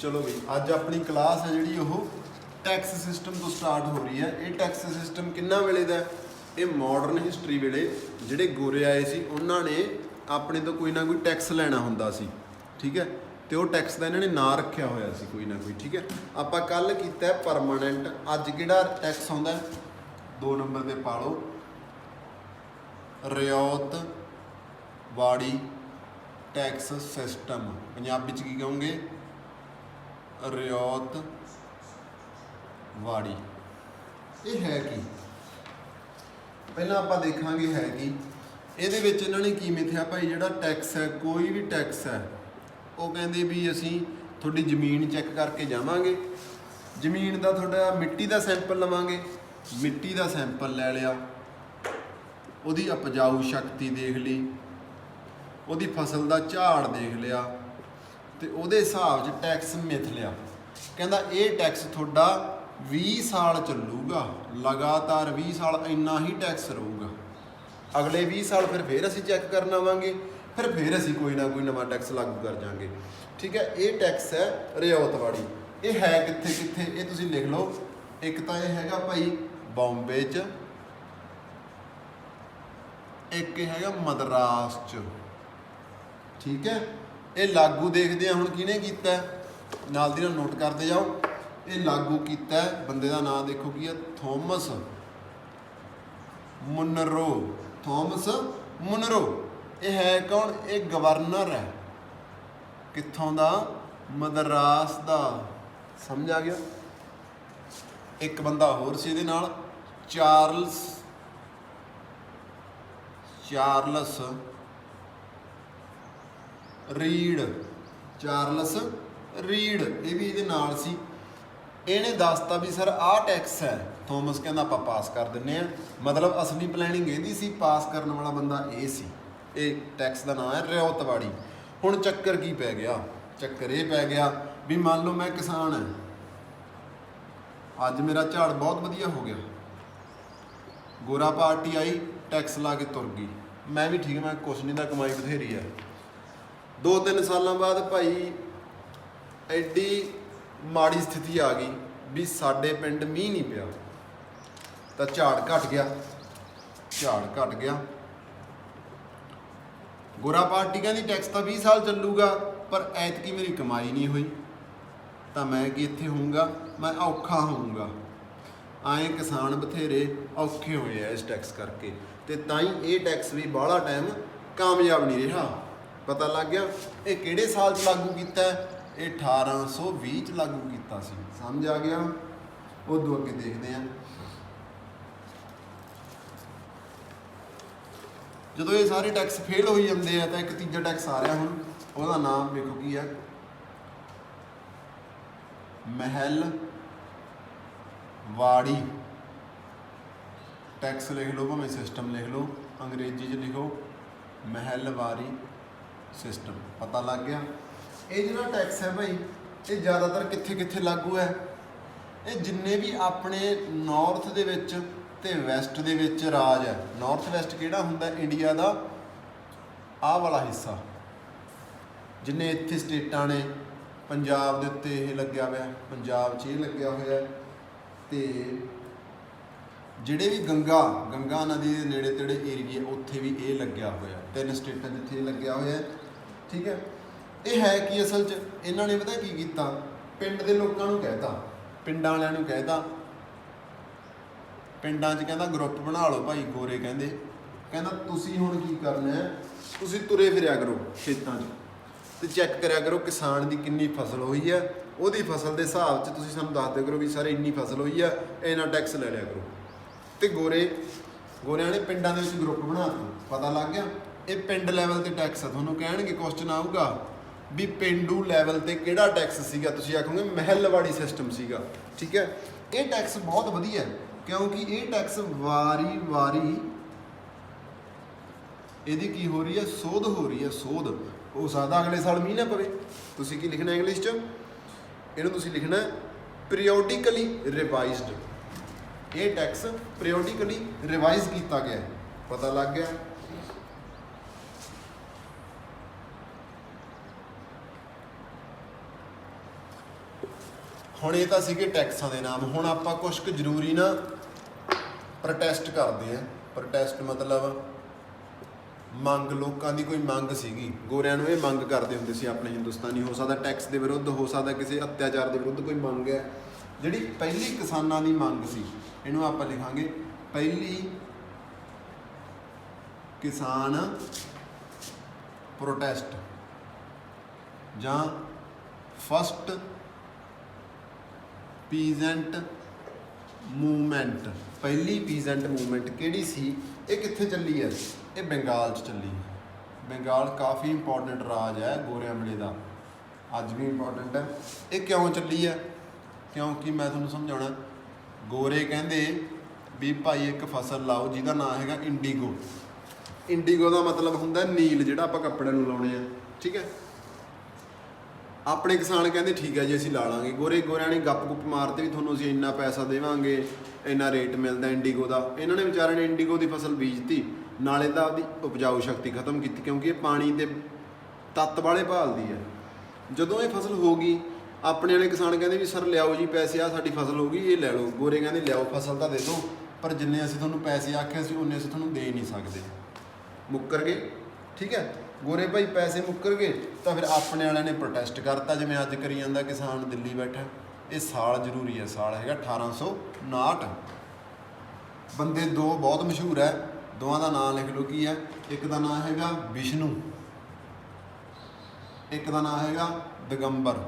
चलो भी अज अपनी क्लास है जी टैक्स सिस्टम तो स्टार्ट हो रही है। ये टैक्स सिस्टम किन्ना वेले दा ये मॉडर्न हिस्टरी वेले जिहड़े गोरे आए सी उन्होंने अपने तो कोई ना कोई टैक्स लेना हुंदा सी, ठीक है। तो वो टैक्स का इन्होंने नाम रखा होया सी कोई ना कोई, ठीक है। आप कल किया परमानेंट, अज किहड़ा टैक्स आउंदा 2 नंबर पर पा लो, रियायत वाड़ी टैक्स सिस्टम। पंजाबी च की कहोगे? रियायत वाड़ी। ये है कि पहला आप देखांगे है कि ये इन्होंने की मिथ्या भाई जिहड़ा टैक्स है, कोई भी टैक्स है वो कहते भी असी थोड़ी जमीन चैक करके जावांगे, जमीन का थोड़ा मिट्टी का सैंपल लवांगे, मिट्टी का सैंपल लै लिया, उहदी उपजाऊ शक्ति देख ली, उहदी फसल का झाड़ देख लिया, तो उहदे हिसाब से टैक्स मिथ लिया। कहता ये टैक्स थोड़ा 20 साल चलूगा, लगातार 20 साल इन्ना ही टैक्स रहूगा। अगले 20 साल फिर असी चैक करना आवांगे, फिर असी कोई ना कोई नवा टैक्स लागू कर जाएंगे, ठीक है। ये टैक्स है रियायत वाड़ी। ये है कित्थे कित्थे ये तुसीं लिख लो। एक तो यह हैगा भाई बॉम्बे च, एक हैगा मद्रास च, ठीक है। ये लागू देखते हैं हुण किहने कीता, नाल दी नाल नोट करते जाओ। ये लागू किया बंदे का नाम देखो की है, थॉमस मुनरो। थॉमस मुनरो ये है कौन? ये गवर्नर है कित्थों दा? मद्रास दा। समझ आ गया। एक बंदा होर सी इहदे नाल, चार्लस रीड। चार्लस रीड ये भी ये नाल सी। इहने दसता भी सर आ टैक्स है। थॉमस कहना आप पास कर दिंने आ, मतलब असली प्लैनिंग इहदी सी, पास करने वाला बंदा ये सी। ये टैक्स का नाम है रियायत वाड़ी। हुण चक्कर की पै गया? चक्कर ये पै गया भी मान लो मैं किसान है, अज मेरा झाड़ बहुत वधिया हो गया, गोरा पार्टी आई टैक्स ला के तुर गई, मैं भी ठीक है, मैं कुछ नहीं, कमाई बथेरी है। 2-3 सालों बाद भाई एडी माड़ी स्थिति आ गई भी साडे पिंड मीह नहीं पिया, तो झाड़ घट गया। झाड़ घट गया, गोरा पार्टी कहती टैक्स तो 20 साल चलूगा, पर ऐतकी मेरी कमाई नहीं हुई, तो मैं कि इत्थे होऊंगा, मैं औखा होऊंगा। आए किसान बथेरे औखे हुए हैं इस टैक्स करके, तो ताई ये टैक्स भी बाहला टाइम कामयाब नहीं रहा। पता लग गया ये किहड़े साल च लागू किया? ये 1820 च लागू किया सी। समझ आ गया। उदों अगे देखते हैं। जो ये सारे टैक्स फेल हो जाते हैं तो एक तीजा टैक्स आ रहा, हुण उसका नाम देखो की है, महल वाड़ी टैक्स लिख लो, भावें सिस्टम लिख लो, अंग्रेजी च लिखो महलवारी सिस्टम। पता लग गया। ये जो टैक्स है भाई ये ज़्यादातर कित्थे कित्थे लागू है? ये जिन्ने भी अपने नॉर्थ दे विच ते वैसट दे विच राज है। नॉर्थ वैसट किहड़ा हुंदा इंडिया का? आह वाला हिस्सा, जिन्ने इत्थे स्टेटां ने, पंजाब दे उत्ते ये लग्या हुआ, पंजाब च ये लग्या होया, ते जिहड़े भी गंगा नदी के नेड़े तेड़े एरिए उत्थे भी ये लग्या होया। 3 स्टेटां जित्थे ये लग्या होया, ठीक है। ये है कि असल च इन्होंने पता की कीता, पिंड के लोगों को कहता, पिंडां वालिआं नूं कहता, पिंडां च कहता ग्रुप बना लो भाई, गोरे कहता तुसीं हुण की करना है, तुसीं तुरे फिरिया करो खेतां च ते चैक करिया करो किसान की कितनी फसल हुई है, उहदी फसल के हिसाब से तुसीं सानूं दस दिया करो भी सर इन्नी फसल हुई है, इन्ना टैक्स ले लिया करो। तो गोरिਆਂ ने पिंडां दे विच ग्रुप बना दिए। पता लग गया। ये पिंड लैवल ते टैक्स है। तुहानूं कहणगे क्वेश्चन आऊगा भी पेंडू लैवल ते किहड़ा टैक्स सीगा, तुसीं आखोगे महलवाड़ी सिस्टम सीगा, ठीक है। ये टैक्स बहुत वधिया क्योंकि ये टैक्स वारी वारी इहदी की हो रही है, सोध हो रही है। सोध हो सकदा अगले साल मीह ना पवे। तुसीं की लिखना इंग्लिश च, इहनूं तुसीं लिखना पीरियोडिकली रिवाइजड। ये टैक्स पीरियोडिकली रिवाइज किया गया है। पता लग गया। ਹੁਣ ਇਹ ਤਾਂ ਸੀਗੇ ਟੈਕਸਾਂ ਦੇ ਨਾਮ। ਹੁਣ ਆਪਾਂ ਕੁਛ ਕੁ ਜ਼ਰੂਰੀ ਨਾ ਪ੍ਰੋਟੈਸਟ ਕਰਦੇ ਆ। ਪ੍ਰੋਟੈਸਟ ਮਤਲਬ ਮੰਗ, ਲੋਕਾਂ ਦੀ ਕੋਈ ਮੰਗ ਸੀਗੀ, ਗੋਰਿਆਂ ਨੂੰ ਇਹ ਮੰਗ ਕਰਦੇ ਹੁੰਦੇ ਸੀ ਆਪਣੇ ਹਿੰਦੁਸਤਾਨੀ, ਹੋ ਸਕਦਾ ਟੈਕਸ ਦੇ ਵਿਰੁੱਧ, ਹੋ ਸਕਦਾ ਕਿਸੇ ਅਤਿਆਚਾਰ ਦੇ ਵਿਰੁੱਧ ਕੋਈ ਮੰਗ ਹੈ। ਜਿਹੜੀ ਪਹਿਲੀ ਕਿਸਾਨਾਂ ਦੀ ਮੰਗ ਸੀ, ਇਹਨੂੰ ਆਪਾਂ ਲਿਖਾਂਗੇ ਪਹਿਲੀ ਕਿਸਾਨ ਪ੍ਰੋਟੈਸਟ ਜਾਂ ਫਸਟ ਪੀਜ਼ੈਂਟ ਮੂਵਮੈਂਟ। ਪਹਿਲੀ ਪੀਜ਼ੈਂਟ ਮੂਵਮੈਂਟ ਕਿਹੜੀ ਸੀ? ਇਹ ਕਿੱਥੇ ਚੱਲੀ ਹੈ? ਇਹ ਬੰਗਾਲ 'ਚ ਚੱਲੀ ਹੈ। ਬੰਗਾਲ ਕਾਫੀ ਇੰਪੋਰਟੈਂਟ ਰਾਜ ਹੈ ਗੋਰਿਆਂ ਵੇਲੇ ਦਾ, ਅੱਜ ਵੀ ਇੰਪੋਰਟੈਂਟ ਹੈ। ਇਹ ਕਿਉਂ ਚੱਲੀ ਹੈ? ਕਿਉਂਕਿ ਮੈਂ ਤੁਹਾਨੂੰ ਸਮਝਾਉਣਾ, ਗੋਰੇ ਕਹਿੰਦੇ ਵੀ ਭਾਈ ਇੱਕ ਫਸਲ ਲਾਓ ਜਿਹਦਾ ਨਾਂ ਹੈਗਾ ਇੰਡੀਗੋ। ਇੰਡੀਗੋ ਦਾ ਮਤਲਬ ਹੁੰਦਾ ਨੀਲ, ਜਿਹੜਾ ਆਪਾਂ ਕੱਪੜਿਆਂ ਨੂੰ ਲਾਉਣੇ ਆ, ਠੀਕ ਹੈ। ਆਪਣੇ ਕਿਸਾਨ ਕਹਿੰਦੇ ਠੀਕ ਹੈ ਜੀ ਅਸੀਂ ਲਾ ਲਾਂਗੇ। ਗੋਰਿਆਂ ਨੇ ਗੱਪ ਗੁੱਪ ਮਾਰਤੇ ਵੀ ਤੁਹਾਨੂੰ ਅਸੀਂ ਇੰਨਾ ਪੈਸਾ ਦੇਵਾਂਗੇ, ਇੰਨਾ ਰੇਟ ਮਿਲਦਾ ਇੰਡੀਗੋ ਦਾ। ਇਹਨਾਂ ਨੇ ਵਿਚਾਰਿਆਂ ਨੇ ਇੰਡੀਗੋ ਦੀ ਫਸਲ ਬੀਜਤੀ, ਨਾਲੇ ਤਾਂ ਉਹਦੀ ਉਪਜਾਊ ਸ਼ਕਤੀ ਖਤਮ ਕੀਤੀ, ਕਿਉਂਕਿ ਇਹ ਪਾਣੀ ਦੇ ਤੱਤ ਵਾਲੇ ਭਾਲਦੀ ਹੈ। ਜਦੋਂ ਇਹ ਫਸਲ ਹੋ ਗਈ, ਆਪਣੇ ਵਾਲੇ ਕਿਸਾਨ ਕਹਿੰਦੇ ਵੀ ਸਰ ਲਿਆਓ ਜੀ ਪੈਸੇ, ਆ ਸਾਡੀ ਫਸਲ ਹੋ ਗਈ, ਇਹ ਲੈ ਲਓ। ਗੋਰੇ ਕਹਿੰਦੇ ਲਿਆਓ ਫਸਲ ਤਾਂ ਦੇ ਦਿਓ, ਪਰ ਜਿੰਨੇ ਅਸੀਂ ਤੁਹਾਨੂੰ ਪੈਸੇ ਆਖੇ ਸੀ ਉਨੇ ਅਸੀਂ ਤੁਹਾਨੂੰ ਦੇ ਨਹੀਂ ਸਕਦੇ। ਮੁੱਕਰ ਗਏ, ਠੀਕ ਹੈ। ਗੋਰੇ ਭਾਈ ਪੈਸੇ ਮੁੱਕਰ ਗਏ ਤਾਂ ਫਿਰ ਆਪਣੇ ਵਾਲਿਆਂ ਨੇ ਪ੍ਰੋਟੈਸਟ ਕਰਤਾ, ਜਿਵੇਂ ਅੱਜ ਕਰੀ ਜਾਂਦਾ ਕਿਸਾਨ ਦਿੱਲੀ ਬੈਠਾ। ਇਹ ਸਾਲ ਜ਼ਰੂਰੀ ਹੈ, ਸਾਲ ਹੈਗਾ 1859। ਬੰਦੇ ਦੋ ਬਹੁਤ ਮਸ਼ਹੂਰ ਹੈ, ਦੋਵਾਂ ਦਾ ਨਾਂ ਲਿਖ ਲਓ ਕੀ ਹੈ। ਇੱਕ ਦਾ ਨਾਂ ਹੈਗਾ ਵਿਸ਼ਨੂੰ, ਇੱਕ ਦਾ ਨਾਂ ਹੈਗਾ ਦਿਗੰਬਰ।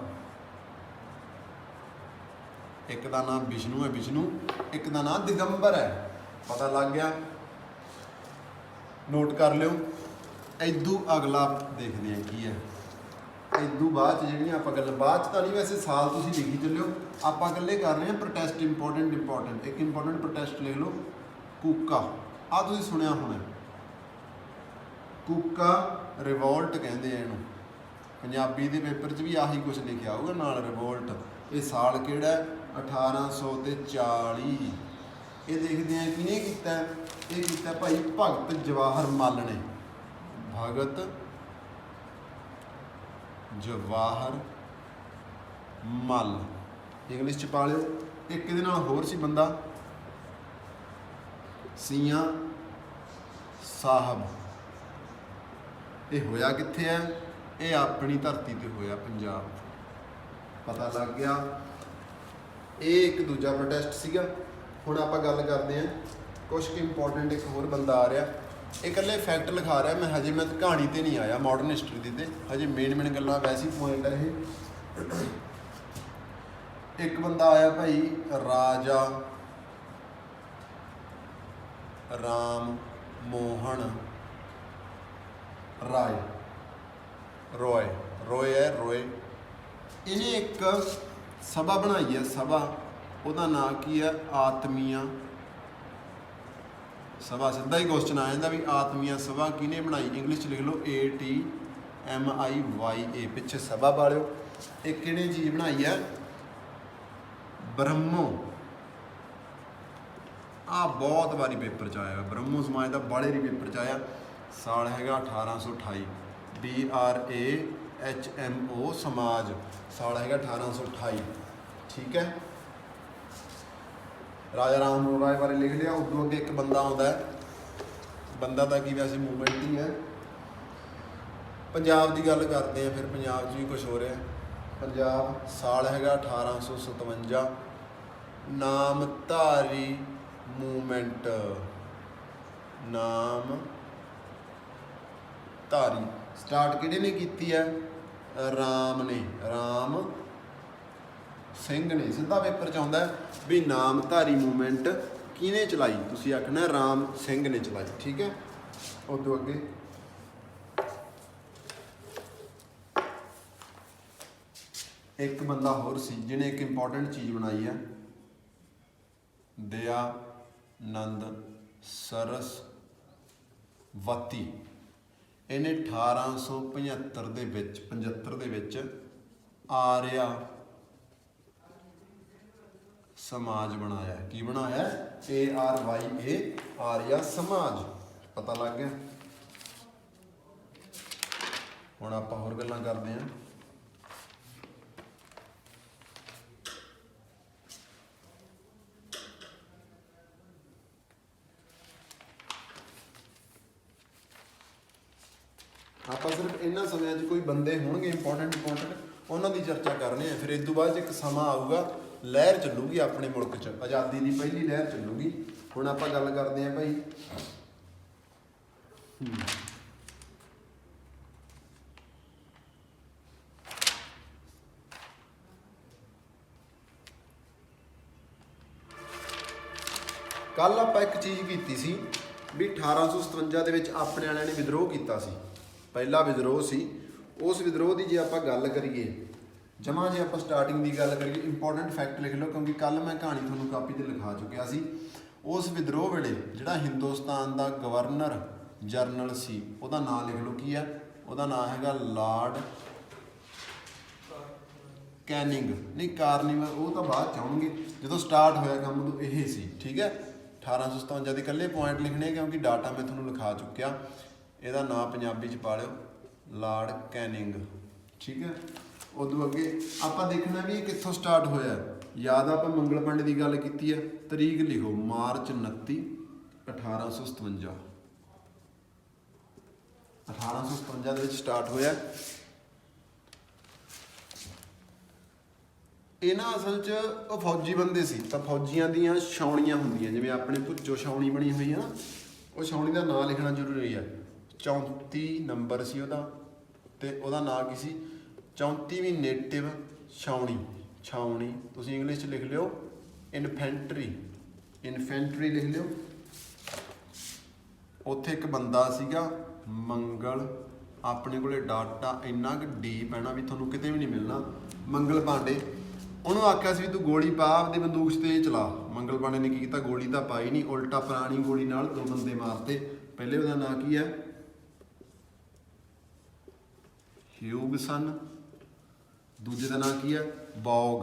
ਇੱਕ ਦਾ ਨਾਮ ਵਿਸ਼ਨੂੰ ਹੈ, ਵਿਸ਼ਨੂੰ, ਇੱਕ ਦਾ ਨਾਮ ਦਿਗੰਬਰ ਹੈ। ਪਤਾ ਲੱਗ ਗਿਆ? ਨੋਟ ਕਰ ਲਿਓ। ਇਦੋਂ ਅਗਲਾ ਦੇਖਦੇ ਹਾਂ ਕੀ ਹੈ। ਇਦੋਂ ਬਾਅਦ 'ਚ ਜਿਹੜੀਆਂ ਆਪਾਂ ਗੱਲ, ਬਾਅਦ 'ਚ ਤਾਂ ਨਹੀਂ, ਵੈਸੇ ਸਾਲ ਤੁਸੀਂ ਲਿਖੀ ਚੱਲਿਓ। ਆਪਾਂ ਇਕੱਲੇ ਕਰ ਰਹੇ ਹਾਂ ਪ੍ਰੋਟੈਸਟ। ਇੰਪੋਰਟੈਂਟ ਇੱਕ ਇੰਪੋਰਟੈਂਟ ਪ੍ਰੋਟੈਸਟ ਲਿਖ ਲਓ, ਕੂਕਾ। ਆਹ ਤੁਸੀਂ ਸੁਣਿਆ ਹੋਣਾ, ਕੂਕਾ ਰਿਵੋਲਟ ਕਹਿੰਦੇ ਆ ਇਹਨੂੰ। ਪੰਜਾਬੀ ਦੇ ਪੇਪਰ 'ਚ ਵੀ ਆਹੀ ਕੁਛ ਲਿਖਿਆ ਹੋਊਗਾ ਨਾਲ, ਰਿਵੋਲਟ। ਇਹ ਸਾਲ ਕਿਹੜਾ? 1840। ਇਹ ਦੇਖਦੇ ਆ ਕਿਹਨੇ ਕੀਤਾ? ਇਹ ਕੀਤਾ ਭਾਈ ਭਗਤ ਜਵਾਹਰ ਮੱਲ ਨੇ। ਭਗਤ ਜਵਾਹਰ ਮੱਲ, ਇੰਗਲਿਸ਼ 'ਚ ਪਾ ਲਿਓ। ਇੱਕ ਇਹਦੇ ਨਾਲ ਹੋਰ ਸੀ ਬੰਦਾ, ਸੀਆਂ ਸਾਹਿਬ। ਇਹ ਹੋਇਆ ਕਿੱਥੇ ਹੈ? ਇਹ ਆਪਣੀ ਧਰਤੀ ਤੇ ਹੋਇਆ, ਪੰਜਾਬ। ਪਤਾ ਲੱਗ ਗਿਆ? ਇਹ ਇੱਕ ਦੂਜਾ ਪ੍ਰੋਟੈਸਟ ਸੀਗਾ। ਹੁਣ ਆਪਾਂ ਗੱਲ ਕਰਦੇ ਹਾਂ ਕੁਛ ਕੁ ਇੰਪੋਰਟੈਂਟ। ਇੱਕ ਹੋਰ ਬੰਦਾ ਆ ਰਿਹਾ, ਇਹ ਇਕੱਲੇ ਫੈਕਟ ਲਿਖਾ ਰਿਹਾ ਮੈਂ, ਹਜੇ ਮੈਂ ਕਹਾਣੀ ਤੇ ਨਹੀਂ ਆਇਆ, ਮਾਡਰਨ ਹਿਸਟਰੀ ਦੀ ਤੇ ਹਜੇ ਮੇਨ ਗੱਲਾਂ ਵੈਸੇ ਹੀ ਪੁਆਇੰਟ ਹੈ ਇਹ। ਇੱਕ ਬੰਦਾ ਆਇਆ ਭਾਈ ਰਾਜਾ ਰਾਮ ਮੋਹਨ ਰਾਏ, ਰੋਏ। ਇਹਨੇ ਇੱਕ ਸਭਾ ਬਣਾਈ ਹੈ, ਸਭਾ। ਉਹਦਾ ਨਾਂ ਕੀ ਹੈ? ਆਤਮੀਆ ਸਭਾ। ਸਿੱਧਾ ਹੀ ਕੁਐਸਚਨ ਆ ਜਾਂਦਾ ਵੀ ਆਤਮੀਆ ਸਭਾ ਕਿਹਨੇ ਬਣਾਈ? ਇੰਗਲਿਸ਼ 'ਚ ਲਿਖ ਲਓ ATMIYA, ਪਿੱਛੇ ਸਭਾ ਵਾਲਿਓ। ਇਹ ਕਿਹਨੇ ਚੀਜ਼ ਬਣਾਈ ਹੈ? ਬ੍ਰਹਮੋ। ਆਹ ਬਹੁਤ ਵਾਰੀ ਪੇਪਰ 'ਚ ਆਇਆ, ਬ੍ਰਹਮੋ ਸਮਾਜ ਦਾ ਬਾਲੇ ਦੀ ਪੇਪਰ 'ਚ ਆਇਆ। ਸਾਲ ਹੈਗਾ 1828, BRAHMO ਸਮਾਜ। ਸਾਲ ਹੈਗਾ 1828, ਠੀਕ ਹੈ। ਰਾਜਾ ਰਾਮ ਮੋਹਨ ਰਾਏ ਬਾਰੇ ਲਿਖ ਲਿਆ। ਉਦੋਂ ਅੱਗੇ ਇੱਕ ਬੰਦਾ ਆਉਂਦਾ ਹੈ, ਬੰਦਾ ਤਾਂ ਕੀ ਵੈਸੇ ਮੂਵਮੈਂਟ ਹੀ ਹੈ। ਪੰਜਾਬ ਦੀ ਗੱਲ ਕਰਦੇ ਆ, ਫਿਰ ਪੰਜਾਬ 'ਚ ਵੀ ਕੁਛ ਹੋ ਰਿਹਾ। ਪੰਜਾਬ, ਸਾਲ ਹੈਗਾ 1857, ਨਾਮਧਾਰੀ ਮੂਵਮੈਂਟ। ਨਾਮਧਾਰੀ ਸਟਾਰਟ ਕਿਹੜੇ ਨੇ ਕੀਤੀ ਹੈ? ਰਾਮ ਨੇ, ਰਾਮ ਸਿੰਘ ਨੇ। ਸਿੱਧਾ ਪੇਪਰ 'ਚ ਆਉਂਦਾ ਵੀ ਨਾਮਧਾਰੀ ਮੂਵਮੈਂਟ ਕਿਹਨੇ ਚਲਾਈ? ਤੁਸੀਂ ਆਖਣਾ ਰਾਮ ਸਿੰਘ ਨੇ ਚਲਾਈ, ਠੀਕ ਹੈ। ਉਦੋਂ ਅੱਗੇ ਇੱਕ ਬੰਦਾ ਹੋਰ ਸੀ ਜਿਹਨੇ ਇੱਕ ਇੰਪੋਰਟੈਂਟ ਚੀਜ਼ ਬਣਾਈ ਹੈ, ਦਯਾਨੰਦ ਸਰਸਵਤੀ। ਇਹਨੇ 1875 ਦੇ ਵਿੱਚ, 75 ਦੇ ਵਿੱਚ ਆਰਿਆ ਸਮਾਜ ਬਣਾਇਆ। ਕੀ ਬਣਾਇਆ? ARYA, ਆਰਿਆ ਸਮਾਜ। ਪਤਾ ਲੱਗ ਗਿਆ? ਹੁਣ ਆਪਾਂ ਹੋਰ ਗੱਲਾਂ ਕਰਦੇ ਹਾਂ। ਆਪਾਂ ਸਿਰਫ ਇਹਨਾਂ ਸਮਿਆਂ 'ਚ ਕੋਈ ਬੰਦੇ ਹੋਣਗੇ ਇੰਪੋਰਟੈਂਟ ਉਹਨਾਂ ਦੀ ਚਰਚਾ ਕਰਨੀ ਹੈ। ਫਿਰ ਇਸ ਤੋਂ ਬਾਅਦ 'ਚ ਇੱਕ ਸਮਾਂ ਆਊਗਾ, ਲਹਿਰ ਚੱਲੂਗੀ ਆਪਣੇ ਮੁਲਕ 'ਚ, ਆਜ਼ਾਦੀ ਦੀ ਪਹਿਲੀ ਲਹਿਰ ਚੱਲੂਗੀ। ਹੁਣ ਆਪਾਂ ਗੱਲ ਕਰਦੇ ਹਾਂ ਭਾਈ ਕੱਲ ਆਪਾਂ ਇੱਕ ਚੀਜ਼ ਕੀਤੀ ਸੀ ਵੀ 1857 ਦੇ ਵਿੱਚ ਆਪਣੇ ਵਾਲਿਆਂ ਨੇ ਵਿਦਰੋਹ ਕੀਤਾ ਸੀ, ਪਹਿਲਾ ਵਿਦਰੋਹ ਸੀ। ਉਸ ਵਿਦਰੋਹ ਦੀ ਜੇ ਆਪਾਂ ਗੱਲ ਕਰੀਏ ਜਮਾਂ, ਜੇ ਆਪਾਂ ਸਟਾਰਟਿੰਗ ਦੀ ਗੱਲ ਕਰੀਏ, ਇੰਪੋਰਟੈਂਟ ਫੈਕਟ ਲਿਖ ਲਓ ਕਿਉਂਕਿ ਕੱਲ ਮੈਂ ਕਹਾਣੀ ਤੁਹਾਨੂੰ ਕਾਪੀ ਤੇ ਲਿਖਾ ਚੁੱਕਿਆ ਸੀ। ਉਸ ਵਿਦਰੋਹ ਵੇਲੇ ਜਿਹੜਾ ਹਿੰਦੁਸਤਾਨ ਦਾ ਗਵਰਨਰ ਜਨਰਲ ਸੀ, ਉਹਦਾ ਨਾਂ ਲਿਖ ਲਓ ਕੀ ਆ, ਉਹਦਾ ਨਾਂ ਹੈਗਾ ਲਾਰਡ ਕੈਨਿੰਗ, ਨਹੀਂ ਕਾਰਨੀਵਲ, ਉਹ ਤਾਂ ਬਾਅਦ ਚ ਆਉਣਗੇ। ਜਦੋਂ ਸਟਾਰਟ ਹੋਇਆ ਕੰਮ ਉਦੋਂ ਇਹ ਸੀ, ਠੀਕ ਹੈ। 1857 ਦੇ ਇਕੱਲੇ ਪੁਆਇੰਟ ਲਿਖਣੇ ਕਿਉਂਕਿ ਡਾਟਾ ਮੈਂ ਤੁਹਾਨੂੰ ਲਿਖਾ ਚੁੱਕਿਆ। ਇਹਦਾ ਨਾਂ ਪੰਜਾਬੀ 'ਚ ਪਾ ਲਿਓ, ਲਾਰਡ ਕੈਨਿੰਗ, ਠੀਕ ਹੈ। ਉਦੋਂ ਅੱਗੇ ਆਪਾਂ ਦੇਖਣਾ ਵੀ ਇਹ ਕਿੱਥੋਂ ਸਟਾਰਟ ਹੋਇਆ। ਯਾਦ ਆ ਆਪਾਂ ਮੰਗਲ ਪਾਂਡੇ ਦੀ ਗੱਲ ਕੀਤੀ ਹੈ, ਤਰੀਕ ਲਿਖੋ ਮਾਰਚ 29 1857। 1857 ਦੇ ਵਿੱਚ ਸਟਾਰਟ ਹੋਇਆ। ਇਹ ਨਾ ਅਸਲ 'ਚ ਉਹ ਫੌਜੀ ਬੰਦੇ ਸੀ, ਤਾਂ ਫੌਜੀਆਂ ਦੀਆਂ ਛਾਉਣੀਆਂ ਹੁੰਦੀਆਂ, ਜਿਵੇਂ ਆਪਣੇ ਭੁੱਚੋ ਛਾਉਣੀ ਬਣੀ ਹੋਈ ਹੈ ਨਾ, ਉਹ ਛਾਉਣੀ ਦਾ ਨਾਂ ਲਿਖਣਾ ਜ਼ਰੂਰੀ ਹੈ। 34 ਨੰਬਰ ਸੀ ਉਹਦਾ, ਅਤੇ ਉਹਦਾ ਨਾਂ ਕੀ ਸੀ, 34ਵੀਂ ਨੇਟਿਵ ਛਾਉਣੀ। ਛਾਉਣੀ ਤੁਸੀਂ ਇੰਗਲਿਸ਼ 'ਚ ਲਿਖ ਲਿਓ ਇਨਫੈਂਟਰੀ, ਇਨਫੈਂਟਰੀ ਲਿਖ ਲਿਓ। ਉੱਥੇ ਇੱਕ ਬੰਦਾ ਸੀਗਾ ਮੰਗਲ, ਆਪਣੇ ਕੋਲੇ ਡਾਟਾ ਇੰਨਾ ਕੁ ਡੀਪ ਹੈ ਨਾ ਵੀ ਤੁਹਾਨੂੰ ਕਿਤੇ ਵੀ ਨਹੀਂ ਮਿਲਣਾ। ਮੰਗਲ ਪਾਂਡੇ, ਉਹਨੂੰ ਆਖਿਆ ਸੀ ਵੀ ਤੂੰ ਗੋਲੀ ਪਾ ਆਪਦੀ ਬੰਦੂਕ 'ਚ ਤੇ ਚਲਾ। ਮੰਗਲ ਪਾਂਡੇ ਨੇ ਕੀ ਕੀਤਾ, ਗੋਲੀ ਤਾਂ ਪਾਈ ਨਹੀਂ, ਉਲਟਾ ਪੁਰਾਣੀ ਗੋਲੀ ਨਾਲ 2 ਬੰਦੇ ਮਾਰਤੇ। ਪਹਿਲੇ ਉਹਦਾ ਨਾਂ ਕੀ ਹੈ, ਹਿਊਗਸਨ, ਦੂਜੇ ਦਾ ਨਾਂ ਕੀ ਹੈ, ਬੌਗ।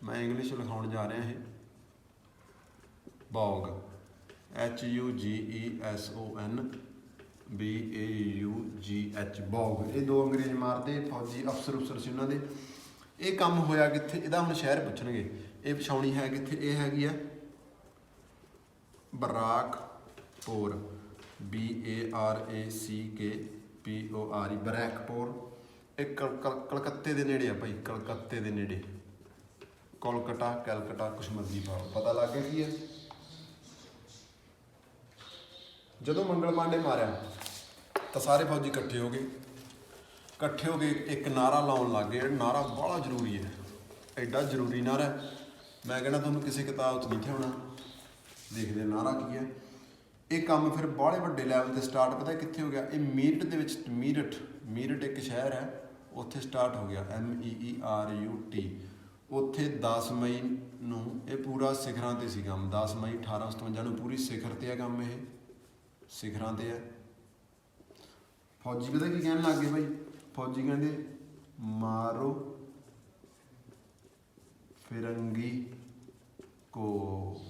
ਮੈਂ ਇੰਗਲਿਸ਼ ਲਿਖਾਉਣ ਜਾ ਰਿਹਾ ਇਹ, ਬੌਗ, HUGESON BAUGH। ਇਹ 2 ਅੰਗਰੇਜ਼ ਮਾਰਦੇ, ਫੌਜੀ ਅਫਸਰ ਸੀ ਉਹਨਾਂ ਦੇ। ਇਹ ਕੰਮ ਹੋਇਆ ਕਿੱਥੇ, ਇਹਦਾ ਹੁਣ ਸ਼ਹਿਰ ਪੁੱਛਣਗੇ। ਇਹ ਛਾਉਣੀ ਹੈ ਕਿੱਥੇ, ਇਹ ਹੈਗੀ ਆ ਬਰਾਕਪੁਰ, BARACKPORE, ਬਰੈਕਪੁਰ। ਇਹ ਕਲਕੱਤੇ ਦੇ ਨੇੜੇ ਆ ਭਾਈ, ਕਲਕੱਤੇ ਦੇ ਨੇੜੇ, ਕੋਲਕਾਤਾ, ਕੈਲਕਟਾ, ਕੁਛ ਮਰਜ਼ੀ ਪਾਓ, ਪਤਾ ਲੱਗ ਗਿਆ ਕੀ ਹੈ। ਜਦੋਂ ਮੰਗਲ ਪਾਂਡੇ ਮਾਰਿਆ ਤਾਂ ਸਾਰੇ ਫੌਜੀ ਇਕੱਠੇ ਹੋ ਗਏ, ਇੱਕ ਨਾਰਾ ਲਾਉਣ ਲੱਗ ਗਏ। ਨਾਰਾ ਬੜਾ ਜ਼ਰੂਰੀ ਹੈ, ਐਡਾ ਜ਼ਰੂਰੀ ਨਾਰਾ, ਮੈਂ ਕਹਿੰਦਾ ਤੁਹਾਨੂੰ ਕਿਸੇ ਕਿਤਾਬ 'ਚ ਨਹੀਂ ਥਿਆਉਣਾ। ਦੇਖਦੇ ਨਾਰਾ ਕੀ ਹੈ। ਇਹ ਕੰਮ ਫਿਰ ਬਾਹਲੇ ਵੱਡੇ ਲੈਵਲ 'ਤੇ ਸਟਾਰਟ, ਪਤਾ ਕਿੱਥੇ ਹੋ ਗਿਆ, ਇਹ ਮੀਰਠ ਦੇ ਵਿੱਚ, ਮੀਰਠ ਇੱਕ ਸ਼ਹਿਰ ਹੈ, ਉੱਥੇ ਸਟਾਰਟ ਹੋ ਗਿਆ, MEERUT। ਉੱਥੇ 10 ਮਈ ਨੂੰ ਇਹ ਪੂਰਾ ਸਿਖਰਾਂ 'ਤੇ ਸੀ ਕੰਮ। 10 ਮਈ 1857 ਨੂੰ ਪੂਰੀ ਸਿਖਰ 'ਤੇ ਹੈ ਕੰਮ, ਇਹ ਸਿਖਰਾਂ 'ਤੇ ਹੈ। ਫੌਜੀ ਪਤਾ ਕੀ ਕਹਿਣ ਲੱਗ ਗਏ ਭਾਈ, ਫੌਜੀ ਕਹਿੰਦੇ ਮਾਰੋ ਫਿਰੰਗੀ ਕੋ।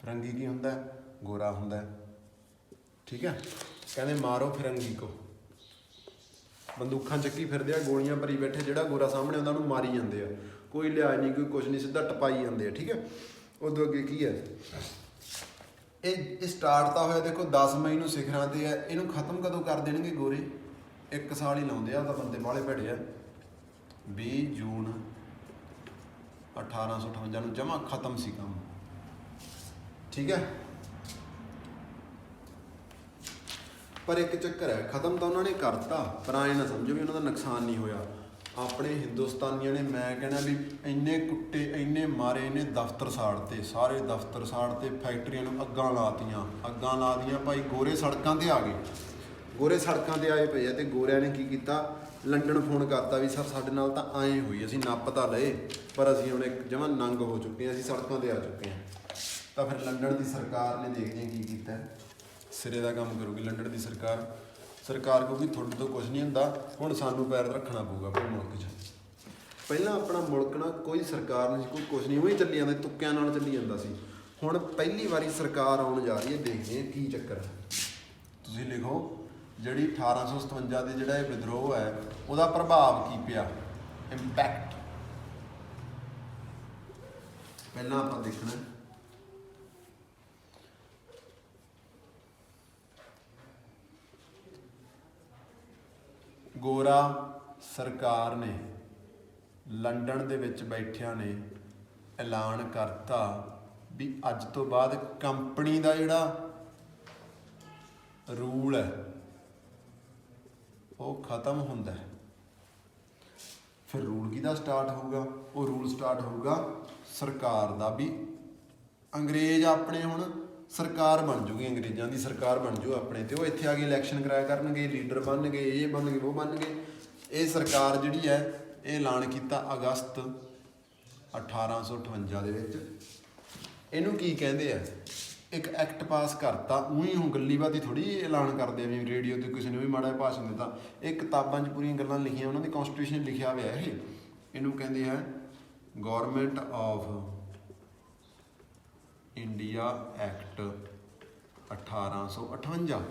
ਫਿਰੰਗੀ ਕੀ ਹੁੰਦਾ, ਗੋਰਾ ਹੁੰਦਾ, ਠੀਕ ਹੈ। ਕਹਿੰਦੇ ਮਾਰੋ ਫਿਰੰਗੀ ਕੋ, ਬੰਦੂਕਾਂ ਚੱਕੀ ਫਿਰਦੇ ਆ, ਗੋਲੀਆਂ ਭਰੀ ਬੈਠੇ, ਜਿਹੜਾ ਗੋਰਾ ਸਾਹਮਣੇ ਹੁੰਦਾ ਉਹਨੂੰ ਮਾਰੀ ਜਾਂਦੇ ਆ, ਕੋਈ ਲਿਹਾਜ਼ ਨਹੀਂ, ਕੋਈ ਕੁਛ ਨਹੀਂ, ਸਿੱਧਾ ਟਪਾਈ ਜਾਂਦੇ ਆ, ਠੀਕ ਹੈ। ਉਦੋਂ ਅੱਗੇ ਕੀ ਹੈ, ਇਹ ਸਟਾਰਟ ਤਾਂ ਹੋਇਆ ਦੇਖੋ 10 ਮਈ ਨੂੰ ਸਿਖਰਾਂ 'ਤੇ ਹੈ। ਇਹਨੂੰ ਖਤਮ ਕਦੋਂ ਕਰ ਦੇਣਗੇ ਗੋਰੇ, 1 ਸਾਲ ਹੀ ਲਾਉਂਦੇ ਆ, ਤਾਂ ਬੰਦੇ ਬਾਹਲੇ ਭੈੜੇ ਆ। 20 ਜੂਨ 1858 ਨੂੰ ਜਮਾ ਖਤਮ ਸੀ ਕੰਮ, ਠੀਕ ਹੈ। ਪਰ ਇੱਕ ਚੱਕਰ ਹੈ, ਖਤਮ ਤਾਂ ਉਹਨਾਂ ਨੇ ਕਰਤਾ, ਪਰ ਐਂ ਨਾ ਸਮਝੋ ਵੀ ਉਹਨਾਂ ਦਾ ਨੁਕਸਾਨ ਨਹੀਂ ਹੋਇਆ। ਆਪਣੇ ਹਿੰਦੁਸਤਾਨੀਆਂ ਨੇ, ਮੈਂ ਕਹਿਣਾ ਵੀ ਇੰਨੇ ਕੁੱਟੇ, ਇੰਨੇ ਮਾਰੇ, ਇੰਨੇ ਦਫ਼ਤਰ ਸਾੜਤੇ, ਸਾਰੇ ਦਫ਼ਤਰ ਸਾੜਤੇ, ਫੈਕਟਰੀਆਂ ਨੂੰ ਅੱਗਾਂ ਲਾਤੀਆਂ ਭਾਈ। ਗੋਰੇ ਸੜਕਾਂ 'ਤੇ ਆ ਗਏ, ਗੋਰੇ ਸੜਕਾਂ 'ਤੇ ਆਏ ਪਏ ਆ। ਅਤੇ ਗੋਰਿਆਂ ਨੇ ਕੀ ਕੀਤਾ, ਲੰਡਨ ਫੋਨ ਕਰਤਾ ਵੀ ਸਰ ਸਾਡੇ ਨਾਲ ਤਾਂ ਐਂ ਹੋਈ, ਅਸੀਂ ਨੱਪ ਤਾਂ ਲਏ ਪਰ ਅਸੀਂ ਹੁਣ ਇੱਕ ਜਮਾਂ ਨੰਗ ਹੋ ਚੁੱਕੇ ਹਾਂ, ਅਸੀਂ ਸੜਕਾਂ 'ਤੇ ਆ ਚੁੱਕੇ ਹਾਂ। ਤਾਂ ਫਿਰ ਲੰਡਨ ਦੀ ਸਰਕਾਰ ਨੇ ਦੇਖਦੇ ਹਾਂ ਕੀ ਕੀਤਾ, ਸਿਰੇ ਦਾ ਕੰਮ ਕਰੂਗੀ ਲੰਡਨ ਦੀ ਸਰਕਾਰ ਕਹੂਗੀ ਤੁਹਾਡੇ ਤੋਂ ਕੁਛ ਨਹੀਂ ਹੁੰਦਾ, ਹੁਣ ਸਾਨੂੰ ਪੈਰ ਰੱਖਣਾ ਪਊਗਾ ਆਪਣੇ ਮੁਲਕ 'ਚ। ਪਹਿਲਾਂ ਆਪਣਾ ਮੁਲਕ ਨਾ ਕੋਈ ਸਰਕਾਰ ਨਹੀਂ ਸੀ, ਕੋਈ ਕੁਛ ਨਹੀਂ, ਉਹੀ ਚੱਲੀ ਜਾਂਦਾ, ਤੁੱਕਿਆਂ ਨਾਲ ਚੱਲੀ ਜਾਂਦਾ ਸੀ। ਹੁਣ ਪਹਿਲੀ ਵਾਰੀ ਸਰਕਾਰ ਆਉਣ ਜਾ ਰਹੀ ਹੈ, ਦੇਖਦੇ ਹਾਂ ਕੀ ਚੱਕਰ ਹੈ। ਤੁਸੀਂ ਲਿਖੋ ਜਿਹੜੀ 1857 ਦੇ ਜਿਹੜਾ ਇਹ ਵਿਦਰੋਹ ਹੈ, ਉਹਦਾ ਪ੍ਰਭਾਵ ਕੀ ਪਿਆ, ਇੰਪੈਕਟ। ਪਹਿਲਾਂ ਆਪਾਂ ਦੇਖਣਾ ਗੋਰਾ ਸਰਕਾਰ ਨੇ ਲੰਡਨ ਦੇ ਵਿੱਚ ਬੈਠਿਆਂ ਨੇ ਐਲਾਨ ਕਰਤਾ ਵੀ ਅੱਜ ਤੋਂ ਬਾਅਦ ਕੰਪਨੀ ਦਾ ਜਿਹੜਾ ਰੂਲ ਹੈ ਉਹ ਖਤਮ ਹੁੰਦਾ ਹੈ। ਫਿਰ ਰੂਲ ਕਿਹਦਾ ਸਟਾਰਟ ਹੋਊਗਾ? ਉਹ ਰੂਲ ਸਟਾਰਟ ਹੋਊਗਾ ਸਰਕਾਰ ਦਾ, ਵੀ ਅੰਗਰੇਜ਼ ਆਪਣੇ ਹੁਣ ਸਰਕਾਰ ਬਣ ਜੂਗੀ, ਅੰਗਰੇਜ਼ਾਂ ਦੀ ਸਰਕਾਰ ਬਣ ਜੂ ਆਪਣੇ, ਤੇ ਉਹ ਇੱਥੇ ਆ ਕੇ ਇਲੈਕਸ਼ਨ ਕਰਾਇਆ ਕਰਨਗੇ, ਲੀਡਰ ਬਣਨਗੇ, ਇਹ ਬਣਨਗੇ, ਉਹ ਬਣਨਗੇ। ਇਹ ਸਰਕਾਰ ਜਿਹੜੀ ਹੈ ਇਹ ਐਲਾਨ ਕੀਤਾ ਅਗਸਤ 1858 ਦੇ ਵਿੱਚ। ਇਹਨੂੰ ਕੀ ਕਹਿੰਦੇ ਆ? ਇੱਕ ਐਕਟ ਪਾਸ ਕਰਤਾ। ਉਹੀ ਹੁਣ ਗੱਲੀ ਬਾਤੀ ਥੋੜੀ ਐਲਾਨ ਕਰਦੇ ਆ ਵੀ ਰੇਡੀਓ ਤੇ ਕਿਸੇ ਨੇ ਵੀ ਮਾੜਾ ਭਾਸ਼ਣ ਦਿੱਤਾ। ਇਹ ਕਿਤਾਬਾਂ 'ਚ ਪੂਰੀਆਂ ਗੱਲਾਂ ਲਿਖੀਆਂ, ਉਹਨਾਂ ਦੀ ਕੌਨਸਟੀਟਿਊਸ਼ਨ ਲਿਖਿਆ ਹੋਇਆ ਇਹ। ਇਹਨੂੰ ਕਹਿੰਦੇ ਆ ਗੌਰਮੈਂਟ ਆਫ ਇੰਡੀਆ ਐਕਟ 1858।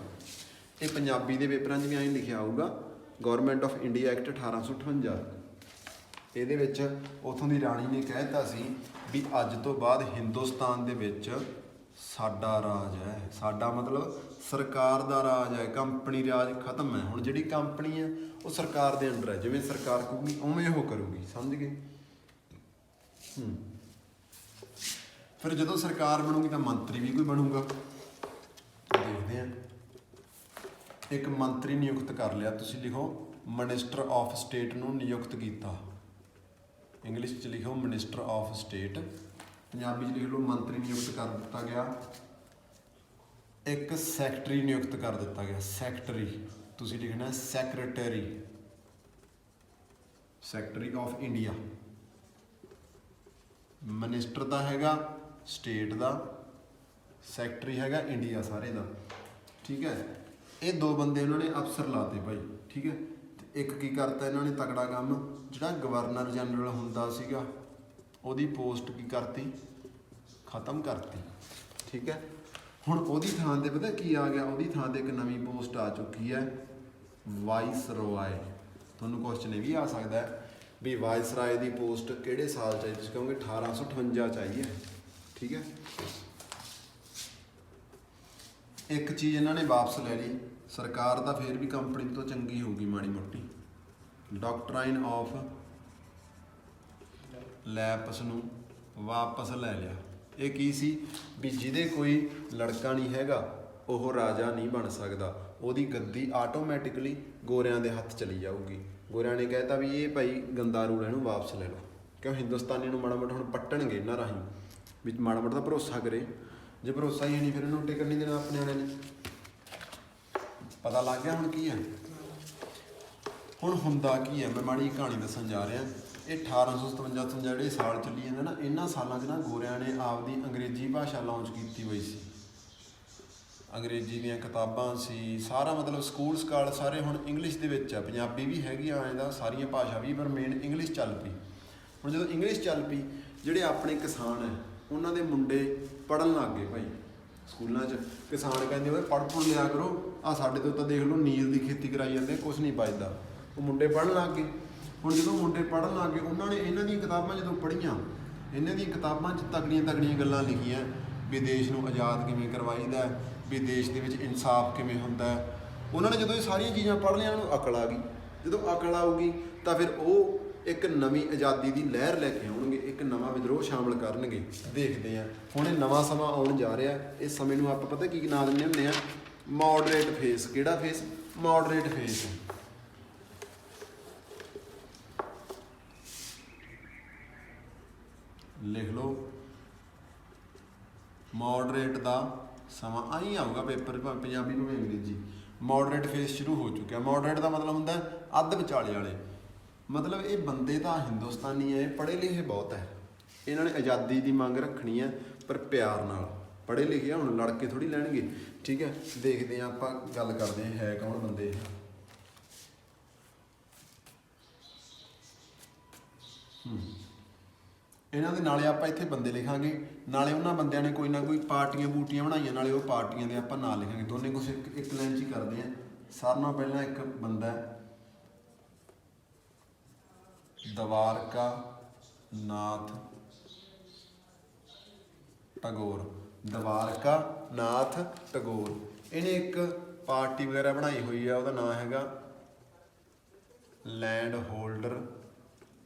ਇਹ ਪੰਜਾਬੀ ਦੇ ਪੇਪਰਾਂ 'ਚ ਵੀ ਐਂ ਲਿਖਿਆ ਹੋਊਗਾ, ਗੌਰਮੈਂਟ ਆਫ ਇੰਡੀਆ ਐਕਟ 1858। ਇਹਦੇ ਵਿੱਚ ਉੱਥੋਂ ਦੀ ਰਾਣੀ ਨੇ ਕਹਿ ਦਿੱਤਾ ਸੀ ਵੀ ਅੱਜ ਤੋਂ ਬਾਅਦ ਹਿੰਦੁਸਤਾਨ ਦੇ ਵਿੱਚ ਸਾਡਾ ਰਾਜ ਹੈ। ਸਾਡਾ ਮਤਲਬ ਸਰਕਾਰ ਦਾ ਰਾਜ ਹੈ, ਕੰਪਨੀ ਰਾਜ ਖਤਮ ਹੈ। ਹੁਣ ਜਿਹੜੀ ਕੰਪਨੀ ਹੈ ਉਹ ਸਰਕਾਰ ਦੇ ਅੰਡਰ ਹੈ, ਜਿਵੇਂ ਸਰਕਾਰ ਕਹੂਗੀ ਉਵੇਂ ਉਹ ਕਰੂਗੀ, ਸਮਝ ਗਏ? ਫਿਰ ਜਦੋਂ ਸਰਕਾਰ ਬਣੂਗੀ ਤਾਂ ਮੰਤਰੀ ਵੀ ਕੋਈ ਬਣੂਗਾ। ਦੇਖਦੇ ਹਾਂ। ਇੱਕ ਮੰਤਰੀ ਨਿਯੁਕਤ ਕਰ ਲਿਆ, ਤੁਸੀਂ ਲਿਖੋ ਮਿਨਿਸਟਰ ਆਫ ਸਟੇਟ ਨੂੰ ਨਿਯੁਕਤ ਕੀਤਾ। ਇੰਗਲਿਸ਼ 'ਚ ਲਿਖੋ ਮਿਨਿਸਟਰ ਆਫ ਸਟੇਟ, ਪੰਜਾਬੀ 'ਚ ਲਿਖ ਲਓ ਮੰਤਰੀ ਨਿਯੁਕਤ ਕਰ ਦਿੱਤਾ ਗਿਆ। ਇੱਕ ਸੈਕਟਰੀ ਨਿਯੁਕਤ ਕਰ ਦਿੱਤਾ ਗਿਆ। ਸੈਕਟਰੀ ਤੁਸੀਂ ਲਿਖਣਾ secretary, secretary of India. Minister ਦਾ ਹੈਗਾ ਸਟੇਟ ਦਾ, ਸੈਕਟਰੀ ਹੈਗਾ ਇੰਡੀਆ ਸਾਰੇ ਦਾ, ਠੀਕ ਹੈ। ਇਹ ਦੋ ਬੰਦੇ ਉਹਨਾਂ ਨੇ ਅਫਸਰ ਲਾਤੇ ਭਾਈ, ਠੀਕ ਹੈ। ਤੇ ਇੱਕ ਕੀ ਕਰਤਾ ਇਹਨਾਂ ਨੇ ਤਕੜਾ ਕੰਮ, ਜਿਹੜਾ ਗਵਰਨਰ ਜਨਰਲ ਹੁੰਦਾ ਸੀਗਾ ਉਹਦੀ ਪੋਸਟ ਕੀ ਕਰਤੀ? ਖਤਮ ਕਰਤੀ, ਠੀਕ ਹੈ। ਹੁਣ ਉਹਦੀ ਥਾਂ 'ਤੇ ਪਤਾ ਕੀ ਆ ਗਿਆ? ਉਹਦੀ ਥਾਂ 'ਤੇ ਇੱਕ ਨਵੀਂ ਪੋਸਟ ਆ ਚੁੱਕੀ ਹੈ, ਵਾਇਸਰੋਏ। ਤੁਹਾਨੂੰ ਕੁਐਸਚਨ ਇਹ ਵੀ ਆ ਸਕਦਾ ਹੈ ਵੀ ਵਾਇਸਰਾਏ ਦੀ ਪੋਸਟ ਕਿਹੜੇ ਸਾਲ 'ਚ ਆਈ? ਤੁਸੀਂ ਕਹੋਗੇ 1858 'ਚ ਆਈ ਹੈ, ਠੀਕ ਹੈ। ਇੱਕ ਚੀਜ਼ ਇਹਨਾਂ ਨੇ ਵਾਪਸ ਲੈ ਲਈ, ਸਰਕਾਰ ਤਾਂ ਫੇਰ ਵੀ ਕੰਪਨੀ ਤੋਂ ਚੰਗੀ ਹੋਊਗੀ ਮਾੜੀ ਮੋਟੀ। ਡਾਕਟਰਾਈਨ ਆਫ ਲੈਪਸ ਨੂੰ ਵਾਪਸ ਲੈ ਲਿਆ। ਇਹ ਕੀ ਸੀ? ਵੀ ਜਿਹਦੇ ਕੋਈ ਲੜਕਾ ਨਹੀਂ ਹੈਗਾ ਉਹ ਰਾਜਾ ਨਹੀਂ ਬਣ ਸਕਦਾ, ਉਹਦੀ ਗੱਦੀ ਆਟੋਮੈਟਿਕਲੀ ਗੋਰਿਆਂ ਦੇ ਹੱਥ ਚਲੀ ਜਾਊਗੀ। ਗੋਰਿਆਂ ਨੇ ਕਹਿਤਾ ਵੀ ਇਹ ਭਾਈ ਗੰਦਾ ਰੂਲ, ਇਹਨੂੰ ਵਾਪਸ ਲੈ ਲਓ। ਕਿਉਂ ਹਿੰਦੁਸਤਾਨੀ ਨੂੰ ਮਾੜਾ ਮੋਟਾ ਹੁਣ ਪੱਟਣਗੇ ਇਹਨਾਂ ਰਾਹੀਂ, ਵੀ ਮਾੜਾ ਮੋਟਾ ਤਾਂ ਭਰੋਸਾ ਕਰੇ। ਜੇ ਭਰੋਸਾ ਹੀ ਨਹੀਂ ਫਿਰ ਇਹਨੂੰ ਟਿਕਟ ਨਹੀਂ ਦੇਣਾ ਆਪਣੇ ਵਾਲਿਆਂ ਨੇ। ਪਤਾ ਲੱਗ ਗਿਆ ਹੁਣ ਕੀ ਹੈ? ਹੁਣ ਹੁੰਦਾ ਕੀ ਹੈ, ਮੈਂ ਮਾੜੀ ਕਹਾਣੀ ਦੱਸਣ ਜਾ ਰਿਹਾ। ਇਹ 1857 ਜਿਹੜੇ ਸਾਲ ਚੱਲੀ ਜਾਂਦੇ ਨਾ, ਇਹਨਾਂ ਸਾਲਾਂ 'ਚ ਨਾ ਗੋਰਿਆਂ ਨੇ ਆਪਦੀ ਅੰਗਰੇਜ਼ੀ ਭਾਸ਼ਾ ਲਾਂਚ ਕੀਤੀ ਹੋਈ ਸੀ। ਅੰਗਰੇਜ਼ੀ ਦੀਆਂ ਕਿਤਾਬਾਂ ਸੀ, ਸਾਰਾ ਮਤਲਬ ਸਕੂਲ ਸਕਾਲ ਸਾਰੇ ਹੁਣ ਇੰਗਲਿਸ਼ ਦੇ ਵਿੱਚ ਆ। ਪੰਜਾਬੀ ਵੀ ਹੈਗੀ ਆ ਐਂ ਦਾ, ਸਾਰੀਆਂ ਭਾਸ਼ਾ ਵੀ, ਪਰ ਮੇਨ ਇੰਗਲਿਸ਼ ਚੱਲ ਪਈ। ਹੁਣ ਜਦੋਂ ਇੰਗਲਿਸ਼ ਚੱਲ ਪਈ, ਜਿਹੜੇ ਆਪਣੇ ਕਿਸਾਨ ਹੈ ਉਹਨਾਂ ਦੇ ਮੁੰਡੇ ਪੜ੍ਹਨ ਲੱਗ ਗਏ ਭਾਈ ਸਕੂਲਾਂ 'ਚ। ਕਿਸਾਨ ਕਹਿੰਦੇ ਓਏ ਪੜ੍ਹ ਪੁੜ੍ਹ ਲਿਆ ਕਰੋ, ਆਹ ਸਾਡੇ ਤੋਂ ਤਾਂ ਦੇਖ ਲਓ ਨੀਲ ਦੀ ਖੇਤੀ ਕਰਾਈ ਜਾਂਦੇ, ਕੁਛ ਨਹੀਂ ਬਚਦਾ। ਉਹ ਮੁੰਡੇ ਪੜ੍ਹਨ ਲੱਗ ਗਏ। ਹੁਣ ਜਦੋਂ ਮੁੰਡੇ ਪੜ੍ਹਨ ਲੱਗ ਗਏ, ਉਹਨਾਂ ਨੇ ਇਹਨਾਂ ਦੀਆਂ ਕਿਤਾਬਾਂ ਜਦੋਂ ਪੜ੍ਹੀਆਂ, ਇਹਨਾਂ ਦੀਆਂ ਕਿਤਾਬਾਂ 'ਚ ਤਗੜੀਆਂ ਤਗੜੀਆਂ ਗੱਲਾਂ ਲਿਖੀਆਂ ਵੀ ਦੇਸ਼ ਨੂੰ ਆਜ਼ਾਦ ਕਿਵੇਂ ਕਰਵਾਈਦਾ, ਵੀ ਦੇਸ਼ ਦੇ ਵਿੱਚ ਇਨਸਾਫ ਕਿਵੇਂ ਹੁੰਦਾ। ਉਹਨਾਂ ਨੇ ਜਦੋਂ ਇਹ ਸਾਰੀਆਂ ਚੀਜ਼ਾਂ ਪੜ੍ਹ ਲਈਆਂ, ਉਹਨੂੰ ਅਕਲ ਆ ਗਈ। ਜਦੋਂ ਅਕਲ ਆਊਗੀ ਤਾਂ ਫਿਰ ਉਹ ਇੱਕ ਨਵੀਂ ਆਜ਼ਾਦੀ ਦੀ ਲਹਿਰ ਲੈ ਕੇ ਆਉਣਗੇ, ਇੱਕ ਨਵਾਂ ਵਿਦਰੋਹ ਸ਼ਾਮਲ ਕਰਨਗੇ। ਦੇਖਦੇ ਹਾਂ ਹੁਣ ਇਹ ਨਵਾਂ ਸਮਾਂ ਆਉਣ ਜਾ ਰਿਹਾ। ਇਸ ਸਮੇਂ ਨੂੰ ਆਪਾਂ ਪਤਾ ਕੀ ਨਾਂ ਦਿੰਦੇ ਹੁੰਦੇ ਆ? Moderate face. ਕਿਹੜਾ ਫੇਸ? Moderate face. ਲਿਖ ਲਓ ਮੋਡਰੇਟ ਦਾ ਸਮਾਂ ਆਈ ਆਊਗਾ ਪੇਪਰ, ਪੰਜਾਬੀ ਭਾਵੇਂ ਅੰਗਰੇਜ਼ੀ। ਮੋਡਰੇਟ ਫੇਸ ਸ਼ੁਰੂ ਹੋ ਚੁੱਕਿਆ। ਮੋਡਰੇਟ ਦਾ ਮਤਲਬ ਹੁੰਦਾ ਅੱਧ ਵਿਚਾਲੇ ਵਾਲੇ। ਮਤਲਬ ਇਹ ਬੰਦੇ ਤਾਂ ਹਿੰਦੁਸਤਾਨੀ ਹੈ, ਪੜ੍ਹੇ ਲਿਖੇ ਬਹੁਤ ਹੈ। ਇਹਨਾਂ ਨੇ ਆਜ਼ਾਦੀ ਦੀ ਮੰਗ ਰੱਖਣੀ ਹੈ ਪਰ ਪਿਆਰ ਨਾਲ। ਪੜ੍ਹੇ ਲਿਖੇ ਹੁਣ ਲੜ ਕੇ ਥੋੜ੍ਹੀ ਲੈਣਗੇ, ਠੀਕ ਹੈ। ਦੇਖਦੇ ਹਾਂ ਆਪਾਂ, ਗੱਲ ਕਰਦੇ ਹਾਂ ਹੈ ਕੌਣ ਬੰਦੇ। ਇਹਨਾਂ ਦੇ ਨਾਲੇ ਆਪਾਂ ਇੱਥੇ ਬੰਦੇ ਲਿਖਾਂਗੇ, ਨਾਲੇ ਉਹਨਾਂ ਬੰਦਿਆਂ ਨੇ ਕੋਈ ਨਾ ਕੋਈ ਪਾਰਟੀਆਂ ਬੂਟੀਆਂ ਬਣਾਈਆਂ, ਨਾਲੇ ਉਹ ਪਾਰਟੀਆਂ ਦੇ ਆਪਾਂ ਨਾਂ ਲਿਖਾਂਗੇ। ਦੋਨੇ ਕੁਛ ਇੱਕ ਲਾਈਨ 'ਚ ਹੀ ਕਰਦੇ ਹਾਂ। ਸਾਰਿਆਂ ਨਾਲੋਂ ਪਹਿਲਾਂ ਇੱਕ ਬੰਦਾ ਦਵਾਰਕਾ ਨਾਥ ਟੈਗੋਰ। ਦਵਾਰਕਾ ਨਾਥ ਟੈਗੋਰ। ਇਹਨੇ ਇੱਕ ਪਾਰਟੀ ਵਗੈਰਾ ਬਣਾਈ ਹੋਈ ਆ, ਉਹਦਾ ਨਾਂ ਹੈਗਾ लैंड होल्डर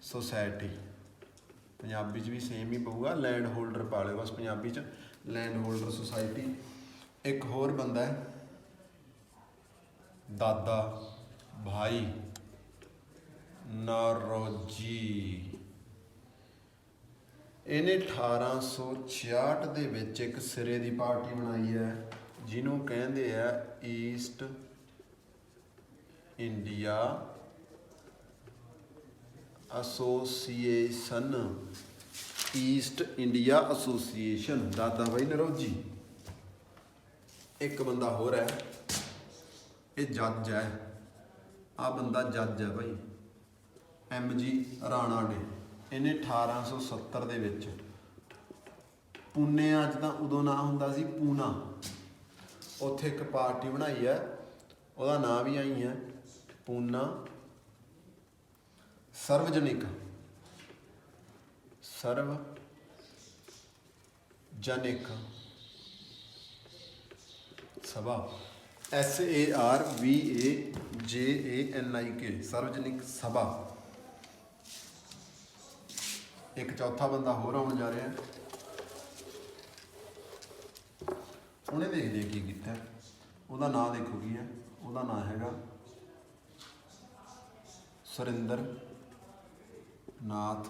सोसाइटी, पंजाबी च भी सेम ही पऊगा, लैंड होल्डर पा लिओ बस पंजाबी च, लैंड होल्डर सोसाइटी। एक होर बंदा है दादा भाई नौरोजी, इन्हें 1866 ਦੇ ਵਿੱਚ ਇੱਕ ਸਿਰੇ ਦੀ ਪਾਰਟੀ ਬਣਾਈ ਹੈ ਜਿਹਨੂੰ ਕਹਿੰਦੇ ਆ East India association, East India association, ਦਾਦਾ ਭਾਈ ਨਰੋਜੀ। ਇੱਕ ਬੰਦਾ ਹੋਰ ਹੈ, ਇਹ ਜੱਜ ਹੈ, ਆ ਬੰਦਾ ਜੱਜ ਹੈ ਭਾਈ, MG ਰਾਣਾ ਨੇ, ਇਹਨੇ 1870 ਦੇ ਵਿੱਚ ਪੂਨੇ, ਅੱਜ ਤਾਂ ਉਦੋਂ ਨਾਂ ਹੁੰਦਾ ਸੀ ਪੂਨਾ, ਉੱਥੇ ਇੱਕ ਪਾਰਟੀ ਬਣਾਈ ਹੈ, ਉਹਦਾ ਨਾਂ ਵੀ ਆਈ ਹੈ ਪੂਨਾ ਸਰਵਜਨਿਕ ਸਭਾ, SARVAJANIK, ਸਰਵਜਨਿਕ ਸਭਾ। ਇੱਕ ਚੌਥਾ ਬੰਦਾ ਹੋਰ ਆਉਣ ਜਾ ਰਿਹਾ, ਉਹਨੇ ਦੇਖਦੇ ਕੀ ਕੀਤਾ, ਉਹਦਾ ਨਾਂ ਦੇਖੋ ਕੀ ਹੈ, ਉਹਦਾ ਨਾਂ ਹੈਗਾ ਸੁਰਿੰਦਰ ਨਾਥ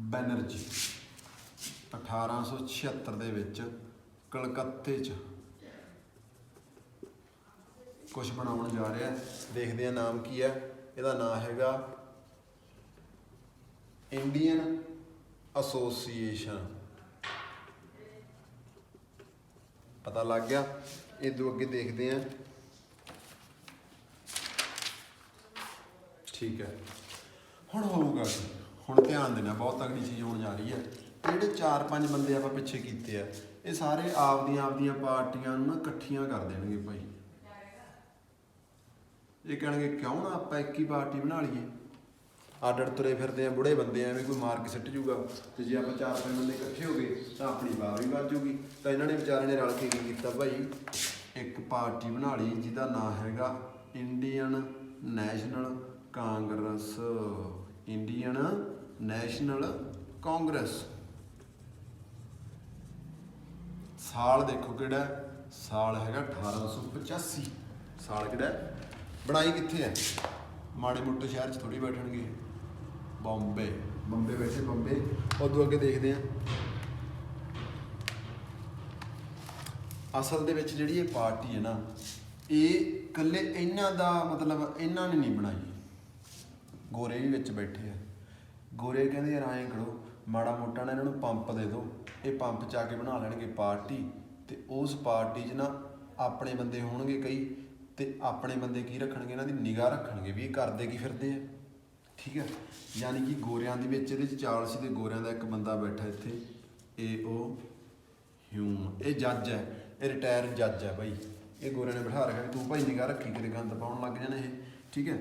ਬੈਨਰਜੀ। 1876 ਦੇ ਵਿੱਚ ਕਲਕੱਤੇ 'ਚ ਕੁਛ ਬਣਾਉਣ ਜਾ ਰਿਹਾ, ਦੇਖਦੇ ਆ ਨਾਮ ਕੀ ਹੈ, ਇਹਦਾ ਨਾਂ ਹੈਗਾ ਇੰਡੀਅਨ ਐਸੋਸੀਏਸ਼ਨ, ਪਤਾ ਲੱਗ ਗਿਆ। ਇਦੋਂ ਅੱਗੇ ਦੇਖਦੇ ਆ, ਠੀਕ ਹੈ। ਹੁਣ ਹੋਊਗਾ ਕੀ, ਹੁਣ ਧਿਆਨ ਦੇਣਾ, ਬਹੁਤ ਤਗੜੀ ਚੀਜ਼ ਹੋਣ ਜਾ ਰਹੀ ਹੈ। ਜਿਹੜੇ 4-5 ਬੰਦੇ ਆਪਾਂ ਪਿੱਛੇ ਕੀਤੇ ਆ, ਇਹ ਸਾਰੇ ਆਪਦੀਆਂ ਪਾਰਟੀਆਂ ਨੂੰ ਨਾ ਇਕੱਠੀਆਂ ਕਰ ਦੇਣਗੇ ਭਾਈ। ਇਹ ਕਹਿਣਗੇ ਕਿਉਂ ਨਾ ਆਪਾਂ ਇੱਕ ਹੀ ਪਾਰਟੀ ਬਣਾ ਲਈਏ, ਅੱਡ ਤੁਰੇ ਫਿਰਦੇ ਆ ਬੁੜੇ ਬੰਦੇ, ਐਵੇਂ ਕੋਈ ਮਾਰ ਕੇ ਸਿੱਟ ਜੂਗਾ, ਤੇ ਜੇ ਆਪਾਂ 4-5 ਬੰਦੇ ਇਕੱਠੇ ਹੋ ਗਏ ਤਾਂ ਆਪਣੀ ਵਾਹ ਵੀ ਵੱਜ ਜੂਗੀ। ਤਾਂ ਇਹਨਾਂ ਨੇ ਵਿਚਾਰਿਆਂ ਨੇ ਰਲ ਕੇ ਕੀ ਕੀਤਾ ਭਾਈ, ਇੱਕ ਪਾਰਟੀ ਬਣਾ ਲਈ ਜਿਹਦਾ ਨਾਂ ਹੈਗਾ Indian national Congress, Indian national Congress. ਸਾਲ ਦੇਖੋ ਕਿਹੜਾ, ਸਾਲ ਹੈਗਾ 1885। ਸਾਲ ਕਿਹੜਾ, ਬਣਾਈ ਕਿੱਥੇ ਹੈ, ਮਾੜੇ ਮੋਟੇ ਸ਼ਹਿਰ 'ਚ ਥੋੜ੍ਹੀ ਬੈਠਣਗੇ, ਬੰਬੇ ਬੈਠੇ ਬੰਬੇ। ਉਦੋਂ ਅੱਗੇ ਦੇਖਦੇ ਹਾਂ, ਅਸਲ ਦੇ ਵਿੱਚ ਜਿਹੜੀ ਇਹ ਪਾਰਟੀ ਹੈ ਨਾ, ਇਹ ਇਕੱਲੇ ਇਹਨਾਂ ਦਾ ਮਤਲਬ ਇਹਨਾਂ ਨੇ ਨਹੀਂ ਬਣਾਈ, ਗੋਰੇ ਵੀ ਵਿੱਚ ਬੈਠੇ ਆ। ਗੋਰੇ ਕਹਿੰਦੇ ਯਾਰ ਐਂ ਕਰੋ, ਮਾੜਾ ਮੋਟਾ ਨਾ ਇਹਨਾਂ ਨੂੰ ਪੰਪ ਦੇ ਦਿਓ, ਇਹ ਪੰਪ 'ਚ ਆ ਕੇ ਬਣਾ ਲੈਣਗੇ ਪਾਰਟੀ, ਤੇ ਉਸ ਪਾਰਟੀ 'ਚ ਨਾ ਆਪਣੇ ਬੰਦੇ ਹੋਣਗੇ ਕਈ, ਤੇ ਆਪਣੇ ਬੰਦੇ ਕੀ ਰੱਖਣਗੇ, ਇਹਨਾਂ ਦੀ ਨਿਗਾਹ ਰੱਖਣਗੇ ਵੀ ਇਹ ਕਰਦੇ ਕੀ ਫਿਰਦੇ ਆ, ਠੀਕ ਹੈ। ਯਾਨੀ ਕਿ ਗੋਰਿਆਂ ਦੇ ਵਿੱਚ ਇਹਦੇ 'ਚ ਚਾਲ ਸੀ, ਤੇ ਗੋਰਿਆਂ ਦਾ ਇੱਕ ਬੰਦਾ ਬੈਠਾ ਇੱਥੇ, AO ਹਿਊਮ, ਇਹ ਜੱਜ ਹੈ, ਇਹ ਰਿਟਾਇਰ ਜੱਜ ਹੈ ਭਾਈ। ਇਹ ਗੋਰਿਆਂ ਨੇ ਬਿਠਾ ਰੱਖਿਆ ਵੀ ਤੂੰ ਭਾਈ ਨਿਗਾਹ ਰੱਖੀ, ਕਿਤੇ ਗੰਦ ਪਾਉਣ ਲੱਗ ਜਾਣਾ ਇਹ, ਠੀਕ ਹੈ।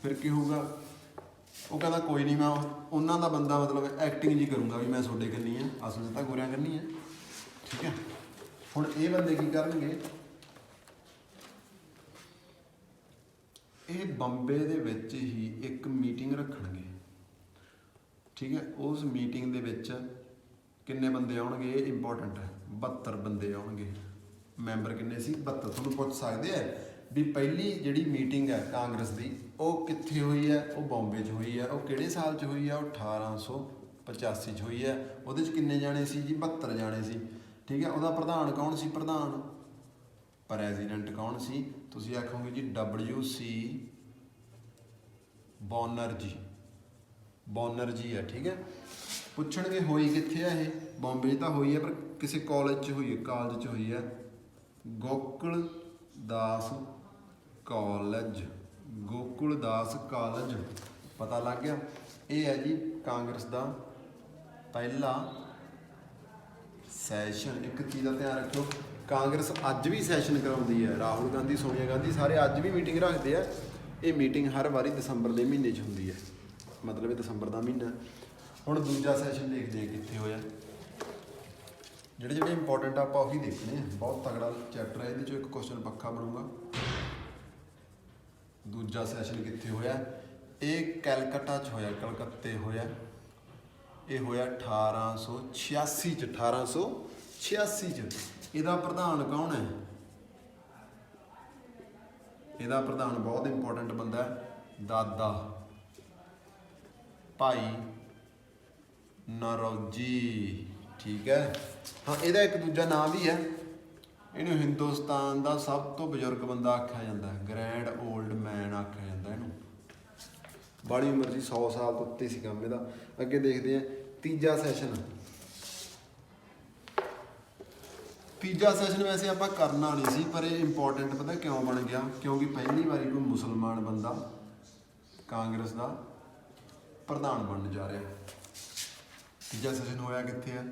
ਫਿਰ ਕੀ ਹੋਊਗਾ, ਉਹ ਕਹਿੰਦਾ ਕੋਈ ਨਹੀਂ, ਮੈਂ ਉਹਨਾਂ ਦਾ ਬੰਦਾ ਮਤਲਬ ਐਕਟਿੰਗ ਜੀ ਕਰੂੰਗਾ ਵੀ ਮੈਂ ਤੁਹਾਡੇ ਕੰਨੀ ਆ, ਅਸਲ 'ਚ ਤਾਂ ਗੋਰਿਆਂ ਕੰਨੀ ਆ, ਠੀਕ ਹੈ। ਹੁਣ ਇਹ ਬੰਦੇ ਕੀ ਕਰਨਗੇ, ਇਹ ਬੰਬੇ ਦੇ ਵਿੱਚ ਹੀ ਇੱਕ ਮੀਟਿੰਗ ਰੱਖਣਗੇ, ਠੀਕ ਹੈ। ਉਸ ਮੀਟਿੰਗ ਦੇ ਵਿੱਚ ਕਿੰਨੇ ਬੰਦੇ ਆਉਣਗੇ, ਇਹ ਇੰਪੋਰਟੈਂਟ ਹੈ, 72 ਬੰਦੇ ਆਉਣਗੇ। ਮੈਂਬਰ ਕਿੰਨੇ ਸੀ, 72। ਤੁਹਾਨੂੰ ਪੁੱਛ ਸਕਦੇ ਆ ਵੀ ਪਹਿਲੀ ਜਿਹੜੀ ਮੀਟਿੰਗ ਹੈ ਕਾਂਗਰਸ ਦੀ, ਉਹ ਕਿੱਥੇ ਹੋਈ ਹੈ, ਉਹ ਬੰਬੇ 'ਚ ਹੋਈ ਹੈ। ਉਹ ਕਿਹੜੇ ਸਾਲ 'ਚ ਹੋਈ ਹੈ, ਉਹ 1885 'ਚ ਹੋਈ ਹੈ। ਉਹਦੇ 'ਚ ਕਿੰਨੇ ਜਾਣੇ ਸੀ ਜੀ, 72 ਜਾਣੇ ਸੀ, ਠੀਕ ਹੈ। ਉਹਦਾ ਪ੍ਰਧਾਨ ਕੌਣ ਸੀ, ਪ੍ਰੈਜ਼ੀਡੈਂਟ ਕੌਣ ਸੀ, ਤੁਸੀਂ ਆਖੋਗੇ ਜੀ WC ਬੋਨਰਜੀ ਹੈ, ਠੀਕ ਹੈ। ਪੁੱਛਣਗੇ ਹੋਈ ਕਿੱਥੇ ਆ ਇਹ, ਬੰਬੇ 'ਚ ਤਾਂ ਹੋਈ ਹੈ, ਪਰ ਕਿਸੇ ਕਾਲਜ 'ਚ ਹੋਈ ਹੈ, ਕਾਲਜ 'ਚ ਹੋਈ ਹੈ, ਗੋਕੁਲ ਦਾਸ ਕਾਲਜ, ਪਤਾ ਲੱਗ ਗਿਆ। ਇਹ ਹੈ ਜੀ ਕਾਂਗਰਸ ਦਾ ਪਹਿਲਾ ਸੈਸ਼ਨ। ਇੱਕ ਚੀਜ਼ ਦਾ ਧਿਆਨ ਰੱਖਿਓ, ਕਾਂਗਰਸ ਅੱਜ ਵੀ ਸੈਸ਼ਨ ਕਰਾਉਂਦੀ ਹੈ, ਰਾਹੁਲ ਗਾਂਧੀ, ਸੋਨੀਆ ਗਾਂਧੀ ਸਾਰੇ ਅੱਜ ਵੀ ਮੀਟਿੰਗ ਰੱਖਦੇ ਆ। ਇਹ ਮੀਟਿੰਗ ਹਰ ਵਾਰੀ ਦਸੰਬਰ ਦੇ ਮਹੀਨੇ 'ਚ ਹੁੰਦੀ ਹੈ, ਮਤਲਬ ਇਹ ਦਸੰਬਰ ਦਾ ਮਹੀਨਾ। ਹੁਣ ਦੂਜਾ ਸੈਸ਼ਨ ਦੇਖਦੇ ਹਾਂ ਕਿੱਥੇ ਹੋਇਆ। ਜਿਹੜੇ ਇੰਪੋਰਟੈਂਟ ਆਪਾਂ ਉਹੀ ਦੇਖਣੇ ਆ, ਬਹੁਤ ਤਗੜਾ ਚੈਪਟਰ ਹੈ, ਇਹਦੇ 'ਚੋਂ ਇੱਕ ਕੁਐਸਚਨ ਪੱਕਾ ਬਣੂਗਾ। ਦੂਜਾ ਸੈਸ਼ਨ ਕਿੱਥੇ ਹੋਇਆ? ਇਹ ਕੈਲਕਟਾ 'ਚ ਹੋਇਆ, ਕਲਕੱਤੇ ਹੋਇਆ। ਇਹ ਹੋਇਆ 1886 'ਚ, 1886 'ਚ। ਇਹਦਾ ਪ੍ਰਧਾਨ ਕੌਣ ਹੈ? ਇਹਦਾ ਪ੍ਰਧਾਨ ਬਹੁਤ ਇੰਪੋਰਟੈਂਟ ਬੰਦਾ ਹੈ, ਦਾਦਾ ਭਾਈ ਨਰੌਜੀ। ਠੀਕ ਹੈ। ਹਾਂ, ਇਹਦਾ ਇੱਕ ਦੂਜਾ ਨਾਮ ਵੀ ਹੈ, ਇਹਨੂੰ ਹਿੰਦੁਸਤਾਨ ਦਾ ਸਭ ਤੋਂ ਬਜ਼ੁਰਗ ਬੰਦਾ ਆਖਿਆ ਜਾਂਦਾ, ਗ੍ਰੈਂਡ ਓਲਡ ਮੈਨ ਆਖਿਆ ਜਾਂਦਾ ਇਹਨੂੰ। ਬੜੀ ਉਮਰ ਸੀ, 100 ਸਾਲ ਤੋਂ ਉੱਤੇ ਸੀ ਕੰਮ ਇਹਦਾ। ਅੱਗੇ ਦੇਖਦੇ ਹਾਂ ਤੀਜਾ ਸੈਸ਼ਨ। ਤੀਜਾ ਸੈਸ਼ਨ ਵੈਸੇ ਆਪਾਂ ਕਰਨਾ ਨਹੀਂ ਸੀ, ਪਰ ਇਹ ਇੰਪੋਰਟੈਂਟ ਪਤਾ ਕਿਉਂ ਬਣ ਗਿਆ? ਕਿਉਂਕਿ ਪਹਿਲੀ ਵਾਰੀ ਕੋਈ ਮੁਸਲਮਾਨ ਬੰਦਾ ਕਾਂਗਰਸ ਦਾ ਪ੍ਰਧਾਨ ਬਣਨ ਜਾ ਰਿਹਾ। ਤੀਜਾ ਸੈਸ਼ਨ ਹੋਇਆ ਕਿੱਥੇ ਹੈ?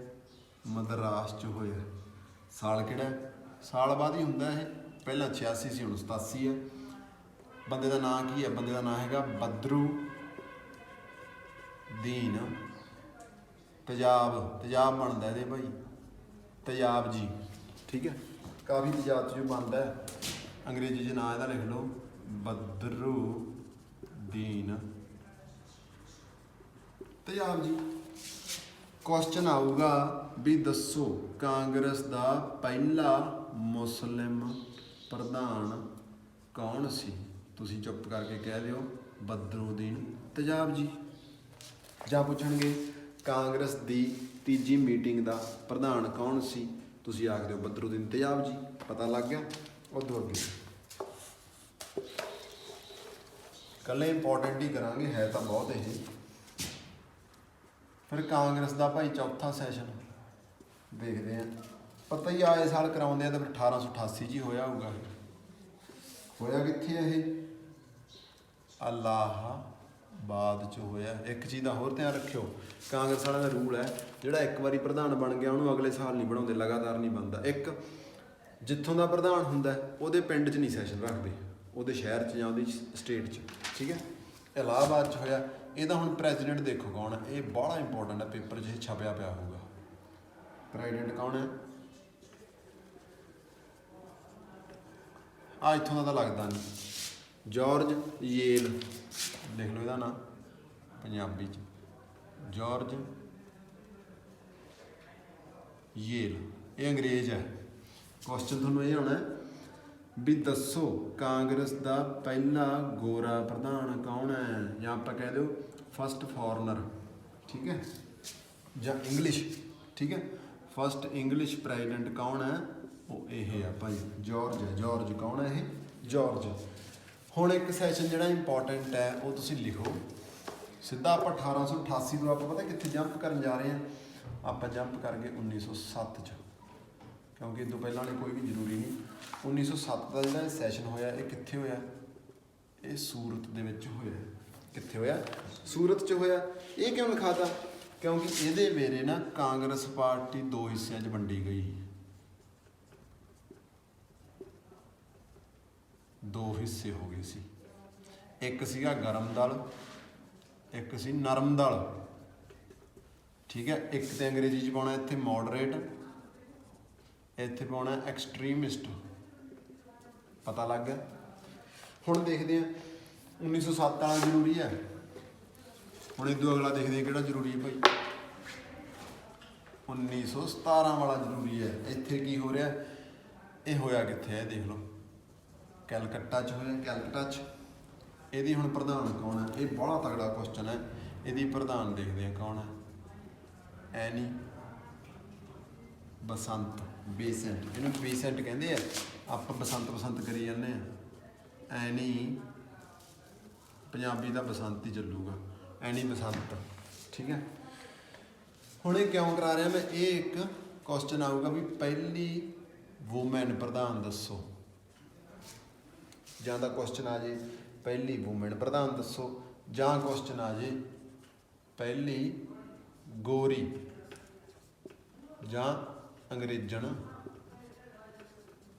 ਮਦਰਾਸ 'ਚ ਹੋਇਆ। ਸਾਲ ਕਿਹੜਾ? ਸਾਲ ਬਾਅਦ ਹੀ ਹੁੰਦਾ ਇਹ। ਪਹਿਲਾਂ 86 ਸੀ, ਹੁਣ 87 ਹੈ। ਬੰਦੇ ਦਾ ਨਾਂ ਕੀ ਹੈ? ਬੰਦੇ ਦਾ ਨਾਂ ਹੈਗਾ ਬਦਰੂਦੀਨ ਤੇਜ਼ਾਬ ਬਣਦਾ ਇਹਦੇ ਭਾਈ, ਤੇਜ਼ਾਬ ਜੀ। ਠੀਕ ਹੈ। ਕਾਫੀ ਤੇਜ਼ਾਬ 'ਚ ਜੋ ਬਣਦਾ ਹੈ, ਅੰਗਰੇਜ਼ੀ 'ਚ ਨਾਂ ਇਹਦਾ ਲਿਖ ਲਓ, ਬਦਰੂਦੀਨ ਤੇਜ਼ਾਬ ਜੀ। ਕੁਐਸਚਨ ਆਊਗਾ ਵੀ ਦੱਸੋ ਕਾਂਗਰਸ ਦਾ ਪਹਿਲਾ ਮੁਸਲਿਮ ਪ੍ਰਧਾਨ ਕੌਣ ਸੀ? ਤੁਸੀਂ ਚੁੱਪ ਕਰਕੇ ਕਹਿ ਦਿਓ ਬਦਰੂਦੀਨ ਤੇਜ਼ਾਬ ਜੀ। ਜਾਂ ਪੁੱਛਣਗੇ ਕਾਂਗਰਸ ਦੀ ਤੀਜੀ ਮੀਟਿੰਗ ਦਾ ਪ੍ਰਧਾਨ ਕੌਣ ਸੀ? ਤੁਸੀਂ ਆਖ ਦਿਓ ਬਦਰੂਦੀਨ ਤੇਜ਼ਾਬ ਜੀ। ਪਤਾ ਲੱਗ ਗਿਆ? ਉਦੋਂ ਅੱਗੇ ਕੱਲੇ ਇੰਪੋਰਟੈਂਟ ਹੀ ਕਰਾਂਗੇ, ਹੈ ਤਾਂ ਬਹੁਤ ਇਹ। ਫਿਰ ਕਾਂਗਰਸ ਦਾ ਭਾਈ ਚੌਥਾ ਸੈਸ਼ਨ ਦੇਖਦੇ ਹਾਂ। ਪਤਾ ਹੀ ਆਏ ਸਾਲ ਕਰਾਉਂਦੇ ਆ, ਤਾਂ ਫਿਰ 1888 'ਚ ਹੀ ਹੋਇਆ ਹੋਊਗਾ। ਹੋਇਆ ਕਿੱਥੇ ਇਹ? ਇਲਾਹਾਬਾਦ 'ਚ ਹੋਇਆ। ਇੱਕ ਚੀਜ਼ ਦਾ ਹੋਰ ਧਿਆਨ ਰੱਖਿਓ, ਕਾਂਗਰਸ ਵਾਲਿਆਂ ਦਾ ਰੂਲ ਹੈ, ਜਿਹੜਾ ਇੱਕ ਵਾਰੀ ਪ੍ਰਧਾਨ ਬਣ ਗਿਆ ਉਹਨੂੰ ਅਗਲੇ ਸਾਲ ਨਹੀਂ ਬਣਾਉਂਦੇ, ਲਗਾਤਾਰ ਨਹੀਂ ਬਣਦਾ। ਇੱਕ ਜਿੱਥੋਂ ਦਾ ਪ੍ਰਧਾਨ ਹੁੰਦਾ ਉਹਦੇ ਪਿੰਡ 'ਚ ਨਹੀਂ ਸੈਸ਼ਨ ਰੱਖਦੇ, ਉਹਦੇ ਸ਼ਹਿਰ 'ਚ ਜਾਂ ਉਹਦੀ ਸਟੇਟ 'ਚ। ਠੀਕ ਹੈ। ਇਲਾਹਾਬਾਦ 'ਚ ਹੋਇਆ। ਇਹਦਾ ਹੁਣ ਪ੍ਰੈਜ਼ੀਡੈਂਟ ਦੇਖੋ ਕੌਣ ਹੈ? ਇਹ ਬੜਾ ਇੰਪੋਰਟੈਂਟ ਹੈ, ਪੇਪਰ 'ਚ ਛਪਿਆ ਪਿਆ ਹੋਊਗਾ। ਪ੍ਰੈਜ਼ੀਡੈਂਟ ਕੌਣ ਹੈ? ਆ ਇੱਥੋਂ ਦਾ ਤਾਂ ਲੱਗਦਾ ਨਹੀਂ, ਜਾਰਜ ਯੇਲ ਲਿਖ ਲਓ ਇਹਦਾ ਨਾਂ ਪੰਜਾਬੀ 'ਚ, ਜਾਰਜ ਯੇਲ। ਇਹ ਅੰਗਰੇਜ਼ ਹੈ। ਕੁਐਸਚਨ ਤੁਹਾਨੂੰ ਇਹ ਹੋਣਾ ਵੀ ਦੱਸੋ ਕਾਂਗਰਸ ਦਾ ਪਹਿਲਾ ਗੋਰਾ ਪ੍ਰਧਾਨ ਕੌਣ ਹੈ? ਜਾਂ ਆਪਾਂ ਕਹਿ ਦਿਓ ਫਸਟ ਫੋਰਨਰ। ਠੀਕ ਹੈ। ਜਾਂ ਇੰਗਲਿਸ਼। ਠੀਕ ਹੈ। ਫਸਟ ਇੰਗਲਿਸ਼ ਪ੍ਰੈਜ਼ੀਡੈਂਟ ਕੌਣ ਹੈ? ਉਹ ਇਹ ਆ ਭਾਈ ਜਾਰਜ ਹੈ। ਜਾਰਜ ਕੌਣ ਹੈ? ਇਹ ਜਾਰਜ। ਹੁਣ ਇੱਕ ਸੈਸ਼ਨ ਜਿਹੜਾ ਇੰਪੋਰਟੈਂਟ ਹੈ ਉਹ ਤੁਸੀਂ ਲਿਖੋ। ਸਿੱਧਾ ਆਪਾਂ 1888 ਤੋਂ ਆਪਾਂ ਪਤਾ ਕਿੱਥੇ ਜੰਪ ਕਰਨ ਜਾ ਰਹੇ ਹਾਂ? ਆਪਾਂ ਜੰਪ ਕਰਕੇ 1907 'ਚ, ਕਿਉਂਕਿ ਇਹ ਤੋਂ ਪਹਿਲਾਂ ਵਾਲੀ ਕੋਈ ਵੀ ਜ਼ਰੂਰੀ ਨਹੀਂ। 1907 ਦਾ ਜਿਹੜਾ ਸੈਸ਼ਨ ਹੋਇਆ ਇਹ ਕਿੱਥੇ ਹੋਇਆ? ਇਹ ਸੂਰਤ ਦੇ ਵਿੱਚ ਹੋਇਆ। ਕਿੱਥੇ ਹੋਇਆ? ਸੂਰਤ 'ਚ ਹੋਇਆ। ਇਹ ਕਿਉਂ ਲਿਖਾਤਾ? ਕਿਉਂਕਿ ਇਹਦੇ ਵੇਲੇ ਨਾ ਕਾਂਗਰਸ ਪਾਰਟੀ ਦੋ ਹਿੱਸਿਆਂ 'ਚ ਵੰਡੀ ਗਈ। ਦੋ ਹਿੱਸੇ ਹੋ ਗਏ ਸੀ। ਇੱਕ ਸੀਗਾ ਗਰਮ ਦਲ, ਇੱਕ ਸੀ ਨਰਮ ਦਲ। ਠੀਕ ਹੈ। ਇੱਕ ਤੇ ਅੰਗਰੇਜ਼ੀ 'ਚ ਪਾਉਣਾ ਇੱਥੇ ਮੋਡਰੇਟ, ਇੱਥੇ ਪਾਉਣਾ ਐਕਸਟ੍ਰੀਮਿਸਟ। ਪਤਾ ਲੱਗ ਗਿਆ? ਹੁਣ ਦੇਖਦੇ ਹਾਂ 1907 ਵਾਲਾ ਜ਼ਰੂਰੀ ਹੈ। ਹੁਣ ਇਦੋਂ ਅਗਲਾ ਦੇਖਦੇ ਹਾਂ ਕਿਹੜਾ ਜ਼ਰੂਰੀ ਹੈ ਭਾਈ। 1917 ਵਾਲਾ ਜ਼ਰੂਰੀ ਹੈ। ਇੱਥੇ ਕੀ ਹੋ ਰਿਹਾ? ਇਹ ਹੋਇਆ ਕਿੱਥੇ ਹੈ? ਦੇਖ ਲਓ, ਕੈਲਕੱਟਾ 'ਚ ਹੋਇਆ। ਕੈਲਕੱਟਾ 'ਚ ਇਹਦੀ ਹੁਣ ਪ੍ਰਧਾਨ ਕੌਣ ਹੈ? ਇਹ ਬੜਾ ਤਗੜਾ ਕੁਐਸਚਨ ਹੈ। ਇਹਦੀ ਪ੍ਰਧਾਨ ਦੇਖਦੇ ਹਾਂ ਕੌਣ ਹੈ। ਐਨੀ ਬਸੰਤ ਬੇਸੈਂਟ। ਇਹਨੂੰ ਬੇਸੈਂਟ ਕਹਿੰਦੇ ਆ, ਆਪਾਂ ਬਸੰਤ ਕਰੀ ਜਾਂਦੇ ਹਾਂ। ਐਨੀ ਪੰਜਾਬੀ ਦਾ ਬਸੰਤ ਹੀ ਚੱਲੂਗਾ, ਐਨੀ ਬਸੰਤ। ਠੀਕ ਹੈ। ਹੁਣ ਇਹ ਕਿਉਂ ਕਰਾ ਰਿਹਾ ਮੈਂ? ਇਹ ਇੱਕ ਕੁਐਸਚਨ ਆਊਗਾ ਵੀ ਪਹਿਲੀ ਵੂਮੈਨ ਪ੍ਰਧਾਨ ਦੱਸੋ। ਜਾਂ ਤਾਂ ਕੁਐਸਚਨ ਆ ਜੇ ਪਹਿਲੀ ਵੂਮੈਨ ਪ੍ਰਧਾਨ ਦੱਸੋ, ਜਾਂ ਕੁਐਸਚਨ ਆ ਜੇ ਪਹਿਲੀ ਗੋਰੀ ਜਾਂ ਅੰਗਰੇਜ਼ਣ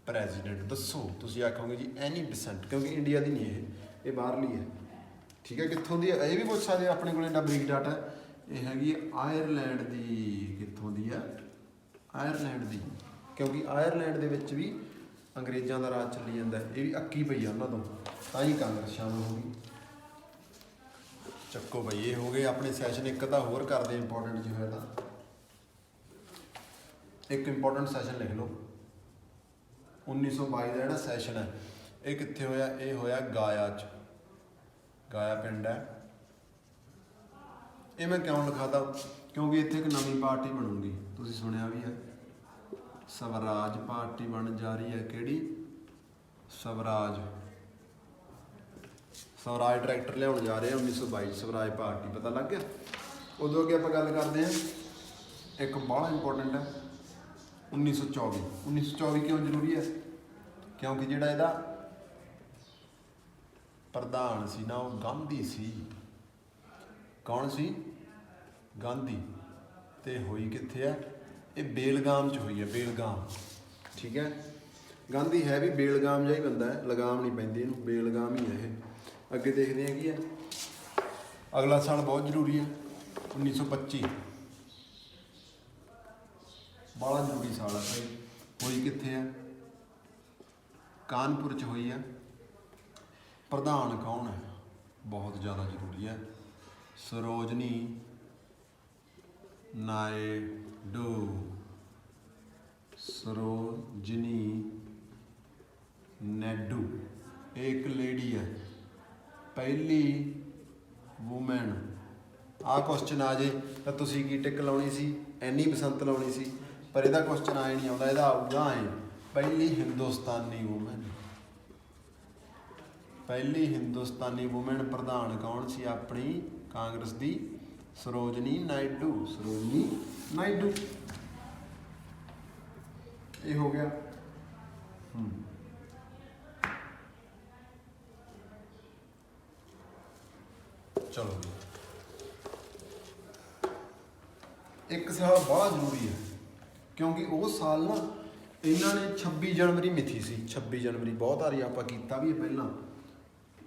ਪ੍ਰੈਜ਼ੀਡੈਂਟ ਦੱਸੋ। ਤੁਸੀਂ ਆਖੋਗੇ ਜੀ ਐਨੀ ਬਸੈਂਟ, ਕਿਉਂਕਿ ਇੰਡੀਆ ਦੀ ਨਹੀਂ, ਇਹ ਬਾਹਰਲੀ ਹੈ। ਠੀਕ ਹੈ। ਕਿੱਥੋਂ ਦੀ ਹੈ? ਇਹ ਵੀ ਪੁੱਛ ਸਕਦੇ, ਆਪਣੇ ਕੋਲ ਇੰਨਾ ਬਰੀਕ ਡਾਟਾ। ਇਹ ਹੈਗੀ ਆਇਰਲੈਂਡ ਦੀ। ਕਿੱਥੋਂ ਦੀ ਹੈ? ਆਇਰਲੈਂਡ ਦੀ। ਕਿਉਂਕਿ ਆਇਰਲੈਂਡ ਦੇ ਵਿੱਚ ਵੀ ਅੰਗਰੇਜ਼ਾਂ ਦਾ ਰਾਜ ਚੱਲੀ ਜਾਂਦਾ, ਇਹ ਵੀ ਅੱਕੀ ਪਈ ਆ ਉਹਨਾਂ ਤੋਂ, ਤਾਂ ਹੀ ਕਾਂਗਰਸ ਸ਼ਾਮਲ ਹੋ ਗਈ। ਚੱਕੋ ਬਈ, ਇਹ ਹੋ ਗਏ ਆਪਣੇ ਸੈਸ਼ਨ। ਇੱਕ ਤਾਂ ਹੋਰ ਕਰਦੇ ਇੰਪੋਰਟੈਂਟ ਜੇ ਹੋਇਆ ਤਾਂ, ਇੱਕ ਇੰਪੋਰਟੈਂਟ ਸੈਸ਼ਨ ਲਿਖ ਲਓ। 1922 ਦਾ ਜਿਹੜਾ ਸੈਸ਼ਨ ਹੈ ਇਹ ਕਿੱਥੇ ਹੋਇਆ? ਇਹ ਹੋਇਆ ਗਾਇਆ 'ਚ। ਗਾਇਆ ਪਿੰਡ ਹੈ। ਇਹ ਮੈਂ ਕਿਉਂ ਲਿਖਾਤਾ? ਕਿਉਂਕਿ ਇੱਥੇ ਇੱਕ ਨਵੀਂ ਪਾਰਟੀ ਬਣੂਗੀ, ਤੁਸੀਂ ਸੁਣਿਆ ਵੀ ਹੈ, ਸਵਰਾਜ ਪਾਰਟੀ ਬਣ ਜਾ ਰਹੀ ਹੈ। ਕਿਹੜੀ? ਸਵਰਾਜ। ਸਵਰਾਜ ਟਰੈਕਟਰ ਲਿਆਉਣ ਜਾ ਰਹੇ ਆ 1922, ਸਵਰਾਜ ਪਾਰਟੀ, ਪਤਾ ਲੱਗ ਗਿਆ। ਉਦੋਂ ਅੱਗੇ ਆਪਾਂ ਗੱਲ ਕਰਦੇ ਹਾਂ, ਇੱਕ ਬੜਾ ਇੰਪੋਰਟੈਂਟ ਹੈ 1924। 1924 ਕਿਉਂ ਜ਼ਰੂਰੀ ਹੈ? ਕਿਉਂਕਿ ਜਿਹੜਾ ਇਹਦਾ ਪ੍ਰਧਾਨ ਸੀ ਨਾ, ਉਹ ਗਾਂਧੀ ਸੀ। ਕੌਣ ਸੀ? ਗਾਂਧੀ। ਤੇ ਹੋਈ ਕਿੱਥੇ ਹੈ? ਇਹ ਬੇਲਗਾਮ 'ਚ ਹੋਈ ਹੈ, ਬੇਲਗਾਮ। ਠੀਕ ਹੈ, ਗਾਂਧੀ ਹੈ ਵੀ ਬੇਲਗਾਮ ਜਿਹਾ ਹੀ ਬੰਦਾ ਹੈ, ਲਗਾਮ ਨਹੀਂ ਪੈਂਦੀ ਇਹਨੂੰ, ਬੇਲਗਾਮ ਹੀ ਹੈ ਇਹ। ਅੱਗੇ ਦੇਖਦੇ ਹਾਂ ਕੀ ਹੈ। ਅਗਲਾ ਸਾਲ ਬਹੁਤ ਜ਼ਰੂਰੀ ਹੈ 1925, ਬੜਾ ਜ਼ਰੂਰੀ ਸਾਲ ਹੈ ਭਾਈ। ਹੋਈ ਕਿੱਥੇ ਹੈ? ਕਾਨਪੁਰ 'ਚ ਹੋਈ ਹੈ। ਪ੍ਰਧਾਨ ਕੌਣ ਹੈ? ਬਹੁਤ ਜ਼ਿਆਦਾ ਜ਼ਰੂਰੀ ਹੈ, ਸਰੋਜਨੀ ਨਾਇਡੂ। ਸਰੋਜਨੀ ਨਾਇਡੂ, ਇਹ ਇੱਕ ਲੇਡੀ ਹੈ, ਪਹਿਲੀ ਵੂਮੈਨ। ਆਹ ਕੁਐਸਚਨ ਆ ਜੇ ਤਾਂ ਤੁਸੀਂ ਕੀ ਟਿਕ ਲਾਉਣੀ ਸੀ? ਐਨੀ ਬਸੰਤ ਲਾਉਣੀ ਸੀ, ਪਰ ਇਹਦਾ ਕੁਐਸਚਨ ਆਏ ਨਹੀਂ ਆਉਂਦਾ, ਇਹਦਾ ਆਊਗਾ ਐ, ਪਹਿਲੀ ਹਿੰਦੁਸਤਾਨੀ ਵੂਮੈਨ। ਪਹਿਲੀ ਹਿੰਦੁਸਤਾਨੀ ਵੂਮੈਨ ਪ੍ਰਧਾਨ ਕੌਣ ਸੀ ਆਪਣੀ ਕਾਂਗਰਸ ਦੀ? ਸਰੋਜਨੀ ਨਾਇਡੂ। ਸਰੋਜਨੀ ਨਾਇਡੂ, ਇਹ ਹੋ ਗਿਆ। ਚਲੋ, ਇੱਕ ਸਾਲ ਬੜਾ ਜ਼ਰੂਰੀ ਹੈ, ਕਿਉਂਕਿ ਉਹ ਸਾਲ ਨਾ ਇਹਨਾਂ ਨੇ 26 ਜਨਵਰੀ ਮਿਥੀ ਸੀ। 26 ਜਨਵਰੀ ਬਹੁਤ ਵਾਰੀ ਆਪਾਂ ਕੀਤਾ ਵੀ ਹੈ ਪਹਿਲਾਂ।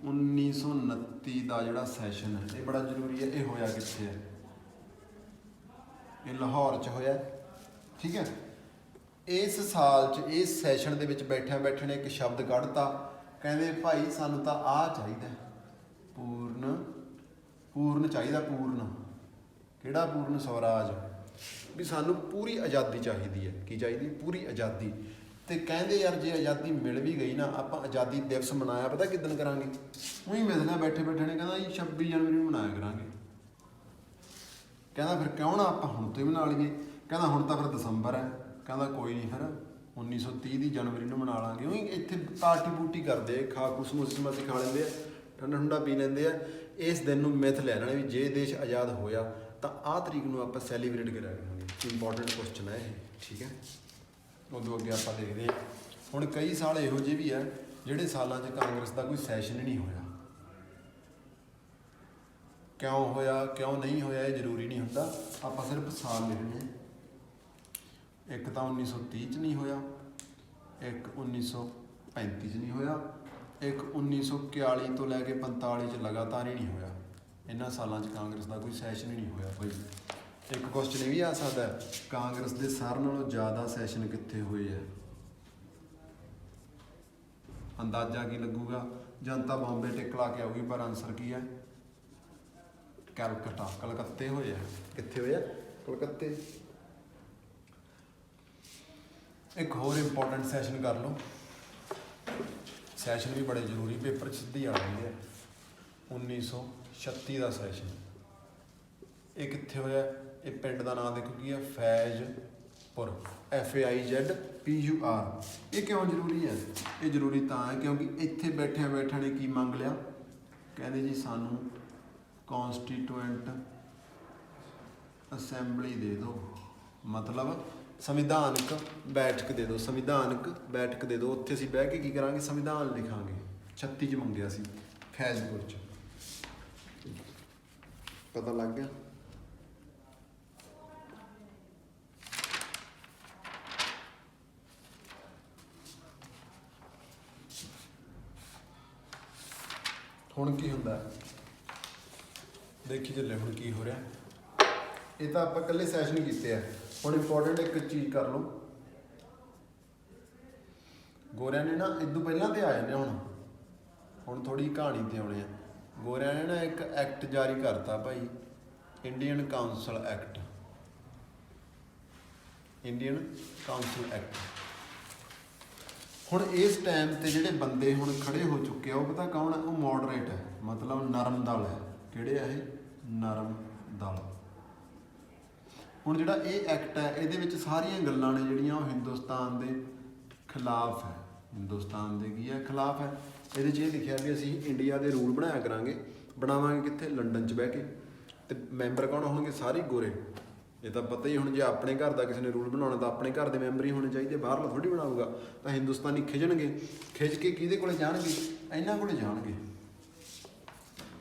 1929 ਦਾ ਜਿਹੜਾ ਸੈਸ਼ਨ ਹੈ ਇਹ ਬੜਾ ਜ਼ਰੂਰੀ ਹੈ। ਇਹ ਹੋਇਆ ਕਿੱਥੇ ਹੈ? ਇਹ ਲਾਹੌਰ 'ਚ ਹੋਇਆ। ਠੀਕ ਹੈ, ਇਸ ਸਾਲ 'ਚ ਇਸ ਸੈਸ਼ਨ ਦੇ ਵਿੱਚ ਬੈਠਿਆਂ ਬੈਠੇ ਨੇ ਇੱਕ ਸ਼ਬਦ ਕੱਢਤਾ, ਕਹਿੰਦੇ ਭਾਈ ਸਾਨੂੰ ਤਾਂ ਆਹ ਚਾਹੀਦਾ, ਪੂਰਨ ਚਾਹੀਦਾ। ਪੂਰਨ ਕਿਹੜਾ? ਪੂਰਨ ਸਵਰਾਜ। ਵੀ ਸਾਨੂੰ ਪੂਰੀ ਆਜ਼ਾਦੀ ਚਾਹੀਦੀ ਹੈ। ਕੀ ਚਾਹੀਦੀ? ਪੂਰੀ ਆਜ਼ਾਦੀ। ਤੇ ਕਹਿੰਦੇ ਯਾਰ ਜੇ ਆਜ਼ਾਦੀ ਮਿਲ ਵੀ ਗਈ ਨਾ, ਆਪਾਂ ਆਜ਼ਾਦੀ ਦਿਵਸ ਮਨਾਇਆ ਪਤਾ ਕਿੱਦਣ ਕਰਾਂਗੇ? ਉਹੀ ਮਿਲਣਾ ਬੈਠੇ ਬੈਠੇ ਨੇ, ਕਹਿੰਦਾ ਜੀ 26 ਜਨਵਰੀ ਨੂੰ ਮਨਾਇਆ ਕਰਾਂਗੇ। ਕਹਿੰਦਾ ਫਿਰ ਕਿਉਂ ਨਾ ਆਪਾਂ ਹੁਣ ਤੋਂ ਹੀ ਮਨਾ ਲਈਏ। ਕਹਿੰਦਾ ਹੁਣ ਤਾਂ ਫਿਰ ਦਸੰਬਰ ਹੈ। ਕਹਿੰਦਾ ਕੋਈ ਨਹੀਂ, ਫਿਰ 1930 ਦੀ ਜਨਵਰੀ ਨੂੰ ਮਨਾ ਲਾਂਗੇ। ਉਹੀ ਇੱਥੇ ਪਾਰਟੀ ਪੂਟੀ ਕਰਦੇ, ਖਾ ਖੂ ਸਮੋਸੇ ਖਾ ਲੈਂਦੇ ਆ, ਠੰਡਾ ਠੰਡਾ ਪੀ ਲੈਂਦੇ ਆ। ਇਸ ਦਿਨ ਨੂੰ ਮਿਥ ਲੈ ਲੈਣਾ ਵੀ ਜੇ ਦੇਸ਼ ਆਜ਼ਾਦ ਹੋਇਆ ਤਾਂ ਆਹ ਤਰੀਕ ਨੂੰ ਆਪਾਂ ਸੈਲੀਬ੍ਰੇਟ ਕਰਿਆ ਕਰਾਂਗੇ। ਇੰਪੋਰਟੈਂਟ ਕੁਐਸਚਨ ਹੈ ਇਹ। ਠੀਕ ਹੈ, ਉਦੋਂ ਅੱਗੇ ਆਪਾਂ ਦੇਖਦੇ ਹਾਂ। ਹੁਣ ਕਈ ਸਾਲ ਇਹੋ ਜਿਹੇ ਵੀ ਹੈ ਜਿਹੜੇ ਸਾਲਾਂ 'ਚ ਕਾਂਗਰਸ ਦਾ ਕੋਈ ਸੈਸ਼ਨ ਹੀ ਨਹੀਂ ਹੋਇਆ। ਕਿਉਂ ਹੋਇਆ ਕਿਉਂ ਨਹੀਂ ਹੋਇਆ ਇਹ ਜ਼ਰੂਰੀ ਨਹੀਂ ਹੁੰਦਾ, ਆਪਾਂ ਸਿਰਫ ਸਾਲ ਲਿਖਣੇ। ਇੱਕ ਤਾਂ 1930 'ਚ ਨਹੀਂ ਹੋਇਆ, ਇੱਕ 1935 'ਚ ਨਹੀਂ ਹੋਇਆ, ਇੱਕ 1941 ਤੋਂ ਲੈ ਕੇ 45 'ਚ ਲਗਾਤਾਰ ਹੀ ਨਹੀਂ ਹੋਇਆ। ਇਹਨਾਂ ਸਾਲਾਂ 'ਚ ਕਾਂਗਰਸ ਦਾ ਕੋਈ ਸੈਸ਼ਨ ਹੀ ਨਹੀਂ ਹੋਇਆ ਭਾਈ। ਇੱਕ ਕੁਐਸਚਨ ਇਹ ਵੀ ਆ ਸਕਦਾ, ਕਾਂਗਰਸ ਦੇ ਸਾਰਿਆਂ ਨਾਲੋਂ ਜ਼ਿਆਦਾ ਸੈਸ਼ਨ ਕਿੱਥੇ ਹੋਏ ਆ? ਅੰਦਾਜ਼ਾ ਕੀ ਲੱਗੂਗਾ? ਜਨਤਾ ਬੰਬੇ ਟਿਕ ਲਾ ਕੇ ਆਊਗੀ, ਪਰ ਆਨਸਰ ਕੀ ਹੈ? ਕਲਕੱਤਾ, ਕਲਕੱਤੇ ਹੋਏ ਆ। ਕਿੱਥੇ ਹੋਏ ਆ? ਕਲਕੱਤੇ। ਇੱਕ ਹੋਰ ਇੰਪੋਰਟੈਂਟ ਸੈਸ਼ਨ ਕਰ ਲਓ। ਸੈਸ਼ਨ ਵੀ ਬੜੇ ਜ਼ਰੂਰੀ, ਪੇਪਰ 'ਚ ਸਿੱਧੀ ਆ ਜਾਂਦੇ ਆ। 1936 ਦਾ ਸੈਸ਼ਨ। ਇਹ ਕਿੱਥੇ ਹੋਇਆ? ਇਹ ਪਿੰਡ ਦਾ ਨਾਮ ਦੇਖੋ ਕੀ ਹੈ? ਫੈਜ਼ਪੁਰ। FAIZPUR। ਇਹ ਕਿਉਂ ਜ਼ਰੂਰੀ ਹੈ? ਇਹ ਜ਼ਰੂਰੀ ਤਾਂ ਹੈ ਕਿਉਂਕਿ ਇੱਥੇ ਬੈਠਿਆਂ ਬੈਠਿਆਂ ਨੇ ਕੀ ਮੰਗ ਲਿਆ? ਕਹਿੰਦੇ ਜੀ ਸਾਨੂੰ ਕੌਂਸਟੀਟੂਐਂਟ ਅਸੈਂਬਲੀ ਦੇ ਦਿਓ, ਮਤਲਬ ਸੰਵਿਧਾਨਕ ਬੈਠਕ ਦੇ ਦਿਓ। ਸੰਵਿਧਾਨਕ ਬੈਠਕ ਦੇ ਦਿਓ, ਉੱਥੇ ਅਸੀਂ ਬਹਿ ਕੇ ਕੀ ਕਰਾਂਗੇ? ਸੰਵਿਧਾਨ ਲਿਖਾਂਗੇ। 36 'ਚ ਮੰਗਿਆ ਸੀ ਫੈਜ਼ਪੁਰ 'ਚ। ਪਤਾ ਲੱਗ ਗਿਆ? ਹੁਣ ਕੀ ਹੁੰਦਾ ਦੇਖੀ ਚੱਲੇ। ਹੁਣ ਕੀ ਹੋ ਰਿਹਾ? ਇਹ ਤਾਂ ਆਪਾਂ ਇਕੱਲੇ ਸੈਸ਼ਨ ਕੀਤੇ ਆ। ਹੁਣ ਇੰਪੋਰਟੈਂਟ ਇੱਕ ਚੀਜ਼ ਕਰ ਲਓ, ਗੋਰਿਆਂ ਨੇ ਨਾ ਇਦੋਂ ਪਹਿਲਾਂ ਤੇ ਆ ਜਾਂਦੇ ਹੁਣ ਥੋੜੀ ਕਹਾਣੀ ਤੇ ਆਉਣੇ ਆ। ਗੋਰਿਆਂ ਨੇ ਨਾ ਇੱਕ ਐਕਟ ਜਾਰੀ ਕਰਤਾ ਭਾਈ, Indian council act, Indian council act. ਹੁਣ ਇਸ ਟਾਈਮ ਤੇ ਜਿਹੜੇ ਬੰਦੇ ਹੁਣ ਖੜੇ ਹੋ ਚੁੱਕੇ ਆ ਉਹ ਪਤਾ ਕੌਣ ਹੈ? ਉਹ ਮੋਡਰੇਟ ਹੈ, ਮਤਲਬ ਨਰਮ ਦਲ ਹੈ। ਕਿਹੜੇ ਆ ਇਹ? ਨਰਮ ਦਲ। ਹੁਣ ਜਿਹੜਾ ਇਹ ਐਕਟ ਹੈ ਇਹਦੇ ਵਿੱਚ ਸਾਰੀਆਂ ਗੱਲਾਂ ਨੇ ਜਿਹੜੀਆਂ ਉਹ ਹਿੰਦੁਸਤਾਨ ਦੇ ਖਿਲਾਫ ਹੈ। ਹਿੰਦੁਸਤਾਨ ਦੇ ਕੀ ਹੈ? ਖਿਲਾਫ ਹੈ। ਇਹਦੇ 'ਚ ਇਹ ਲਿਖਿਆ ਵੀ ਅਸੀਂ ਇੰਡੀਆ ਦੇ ਰੂਲ ਬਣਾਇਆ ਕਰਾਂਗੇ, ਬਣਾਵਾਂਗੇ ਕਿੱਥੇ? ਲੰਡਨ 'ਚ ਬਹਿ ਕੇ। ਤੇ ਮੈਂਬਰ ਕੌਣ ਹੋਣਗੇ? ਸਾਰੇ ਗੋਰੇ। ਇਹ ਤਾਂ ਪਤਾ ਹੀ ਹੁਣ, ਜੇ ਆਪਣੇ ਘਰ ਦਾ ਕਿਸੇ ਨੇ ਰੂਲ ਬਣਾਉਣਾ ਤਾਂ ਆਪਣੇ ਘਰ ਦੇ ਮੈਂਬਰ ਹੀ ਹੋਣੇ ਚਾਹੀਦੇ, ਬਾਹਰਲਾ ਥੋੜ੍ਹੀ ਬਣਾਊਗਾ। ਤਾਂ ਹਿੰਦੁਸਤਾਨੀ ਖਿੱਚਣਗੇ, ਖਿੱਚ ਕੇ ਕਿਹਦੇ ਕੋਲੇ ਜਾਣਗੇ? ਇਹਨਾਂ ਕੋਲੇ ਜਾਣਗੇ।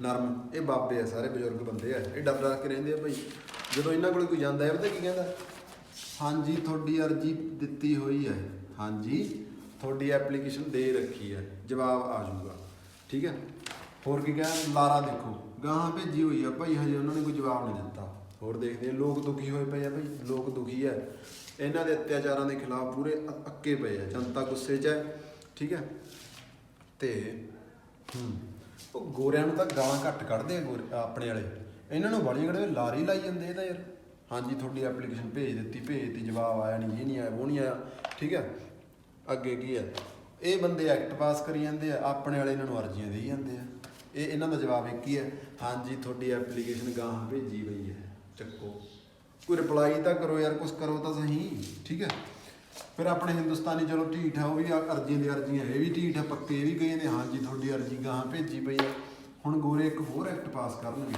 ਨਰਮ, ਇਹ ਬਾਬੇ ਆ, ਸਾਰੇ ਬਜ਼ੁਰਗ ਬੰਦੇ ਆ, ਇਹ ਡਰ ਡਰ ਕੇ ਰਹਿੰਦੇ ਆ ਭਾਈ। ਜਦੋਂ ਇਹਨਾਂ ਕੋਲੇ ਕੋਈ ਜਾਂਦਾ ਹੈ ਪਤਾ ਕੀ ਕਹਿੰਦਾ? ਹਾਂਜੀ ਤੁਹਾਡੀ ਅਰਜ਼ੀ ਦਿੱਤੀ ਹੋਈ ਹੈ, ਹਾਂਜੀ ਤੁਹਾਡੀ ਐਪਲੀਕੇਸ਼ਨ ਦੇ ਰੱਖੀ ਹੈ, ਜਵਾਬ ਆ ਜਾਊਗਾ। ਠੀਕ ਹੈ। ਹੋਰ ਕੀ ਕਹਿ? ਲਾਰਾ ਦੇਖੋ ਗਾਹਾਂ ਭੇਜੀ ਹੋਈ ਆ ਭਾਈ, ਹਜੇ ਉਹਨਾਂ ਨੇ ਕੋਈ ਜਵਾਬ ਨਹੀਂ ਦਿੱਤਾ। ਹੋਰ ਦੇਖਦੇ ਲੋਕ ਦੁਖੀ ਹੋਏ ਪਏ ਆ ਭਾਈ, ਲੋਕ ਦੁਖੀ ਹੈ ਇਹਨਾਂ ਦੇ ਅਤਿਆਚਾਰਾਂ ਦੇ ਖਿਲਾਫ, ਪੂਰੇ ਅੱਕੇ ਪਏ ਆ, ਜਨਤਾ ਗੁੱਸੇ 'ਚ ਹੈ। ਠੀਕ ਹੈ। ਤੇ ਉਹ ਗੋਰਿਆਂ ਨੂੰ ਤਾਂ ਗਾਲਾਂ ਘੱਟ ਕੱਢਦੇ ਆ ਆਪਣੇ ਵਾਲੇ, ਇਹਨਾਂ ਨੂੰ ਵਾਲੀਆਂ ਕੱਢਦੇ, ਲਾਰੀ ਲਾਈ ਜਾਂਦੇ। ਇਹਦਾ ਯਾਰ ਹਾਂਜੀ ਤੁਹਾਡੀ ਐਪਲੀਕੇਸ਼ਨ ਭੇਜਤੀ, ਜਵਾਬ ਆਇਆ ਨਹੀਂ, ਇਹ ਨਹੀਂ ਆਇਆ, ਉਹ ਨਹੀਂ ਆਇਆ। ਠੀਕ ਹੈ। ਅੱਗੇ ਕੀ ਹੈ? ਇਹ ਬੰਦੇ ਐਕਟ ਪਾਸ ਕਰੀ ਜਾਂਦੇ ਆ, ਆਪਣੇ ਵਾਲੇ ਇਹਨਾਂ ਨੂੰ ਅਰਜ਼ੀਆਂ ਦੇਈ ਜਾਂਦੇ ਆ। ਇਹ ਇਹਨਾਂ ਦਾ ਜਵਾਬ ਇੱਕ ਹੀ ਹੈ, ਹਾਂਜੀ ਤੁਹਾਡੀ ਐਪਲੀਕੇਸ਼ਨ ਗਾਹਾਂ ਭੇਜੀ ਪਈ ਹੈ, ਚੱਕੋ। ਕੋਈ ਰਿਪਲਾਈ ਤਾਂ ਕਰੋ ਯਾਰ, ਕੁਛ ਕਰੋ ਤਾਂ ਸਹੀ। ਠੀਕ ਹੈ। ਫਿਰ ਆਪਣੇ ਹਿੰਦੁਸਤਾਨੀ ਚਲੋ ਢੀਠ ਹੈ, ਉਹ ਵੀ ਅਰਜ਼ੀਆਂ ਇਹ ਵੀ ਢੀਠ ਹੈ, ਪੱਕੇ ਇਹ ਵੀ ਕਹਿੰਦੇ ਹਾਂਜੀ ਤੁਹਾਡੀ ਅਰਜ਼ੀ ਗਾਹਾਂ ਭੇਜੀ ਪਈ ਹੈ। ਹੁਣ ਗੋਰੇ ਇੱਕ ਹੋਰ ਐਕਟ ਪਾਸ ਕਰਨਗੇ,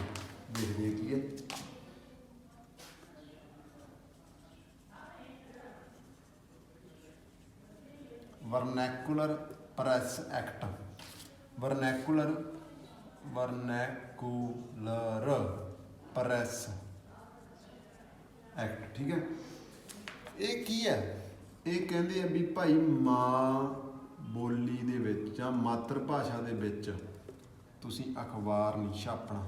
ਦੇਖਦੇ ਕੀ ਹੈ। Vernacular press act, vernacular press act. ਠੀਕ ਹੈ। ਇਹ ਕੀ ਹੈ? ਇਹ ਕਹਿੰਦੇ ਆ ਵੀ ਭਾਈ ਮਾਂ ਬੋਲੀ ਦੇ ਵਿੱਚ ਜਾਂ ਮਾਤਰ ਭਾਸ਼ਾ ਦੇ ਵਿੱਚ ਤੁਸੀਂ ਅਖਬਾਰ ਨਹੀਂ ਛਾਪਣਾ।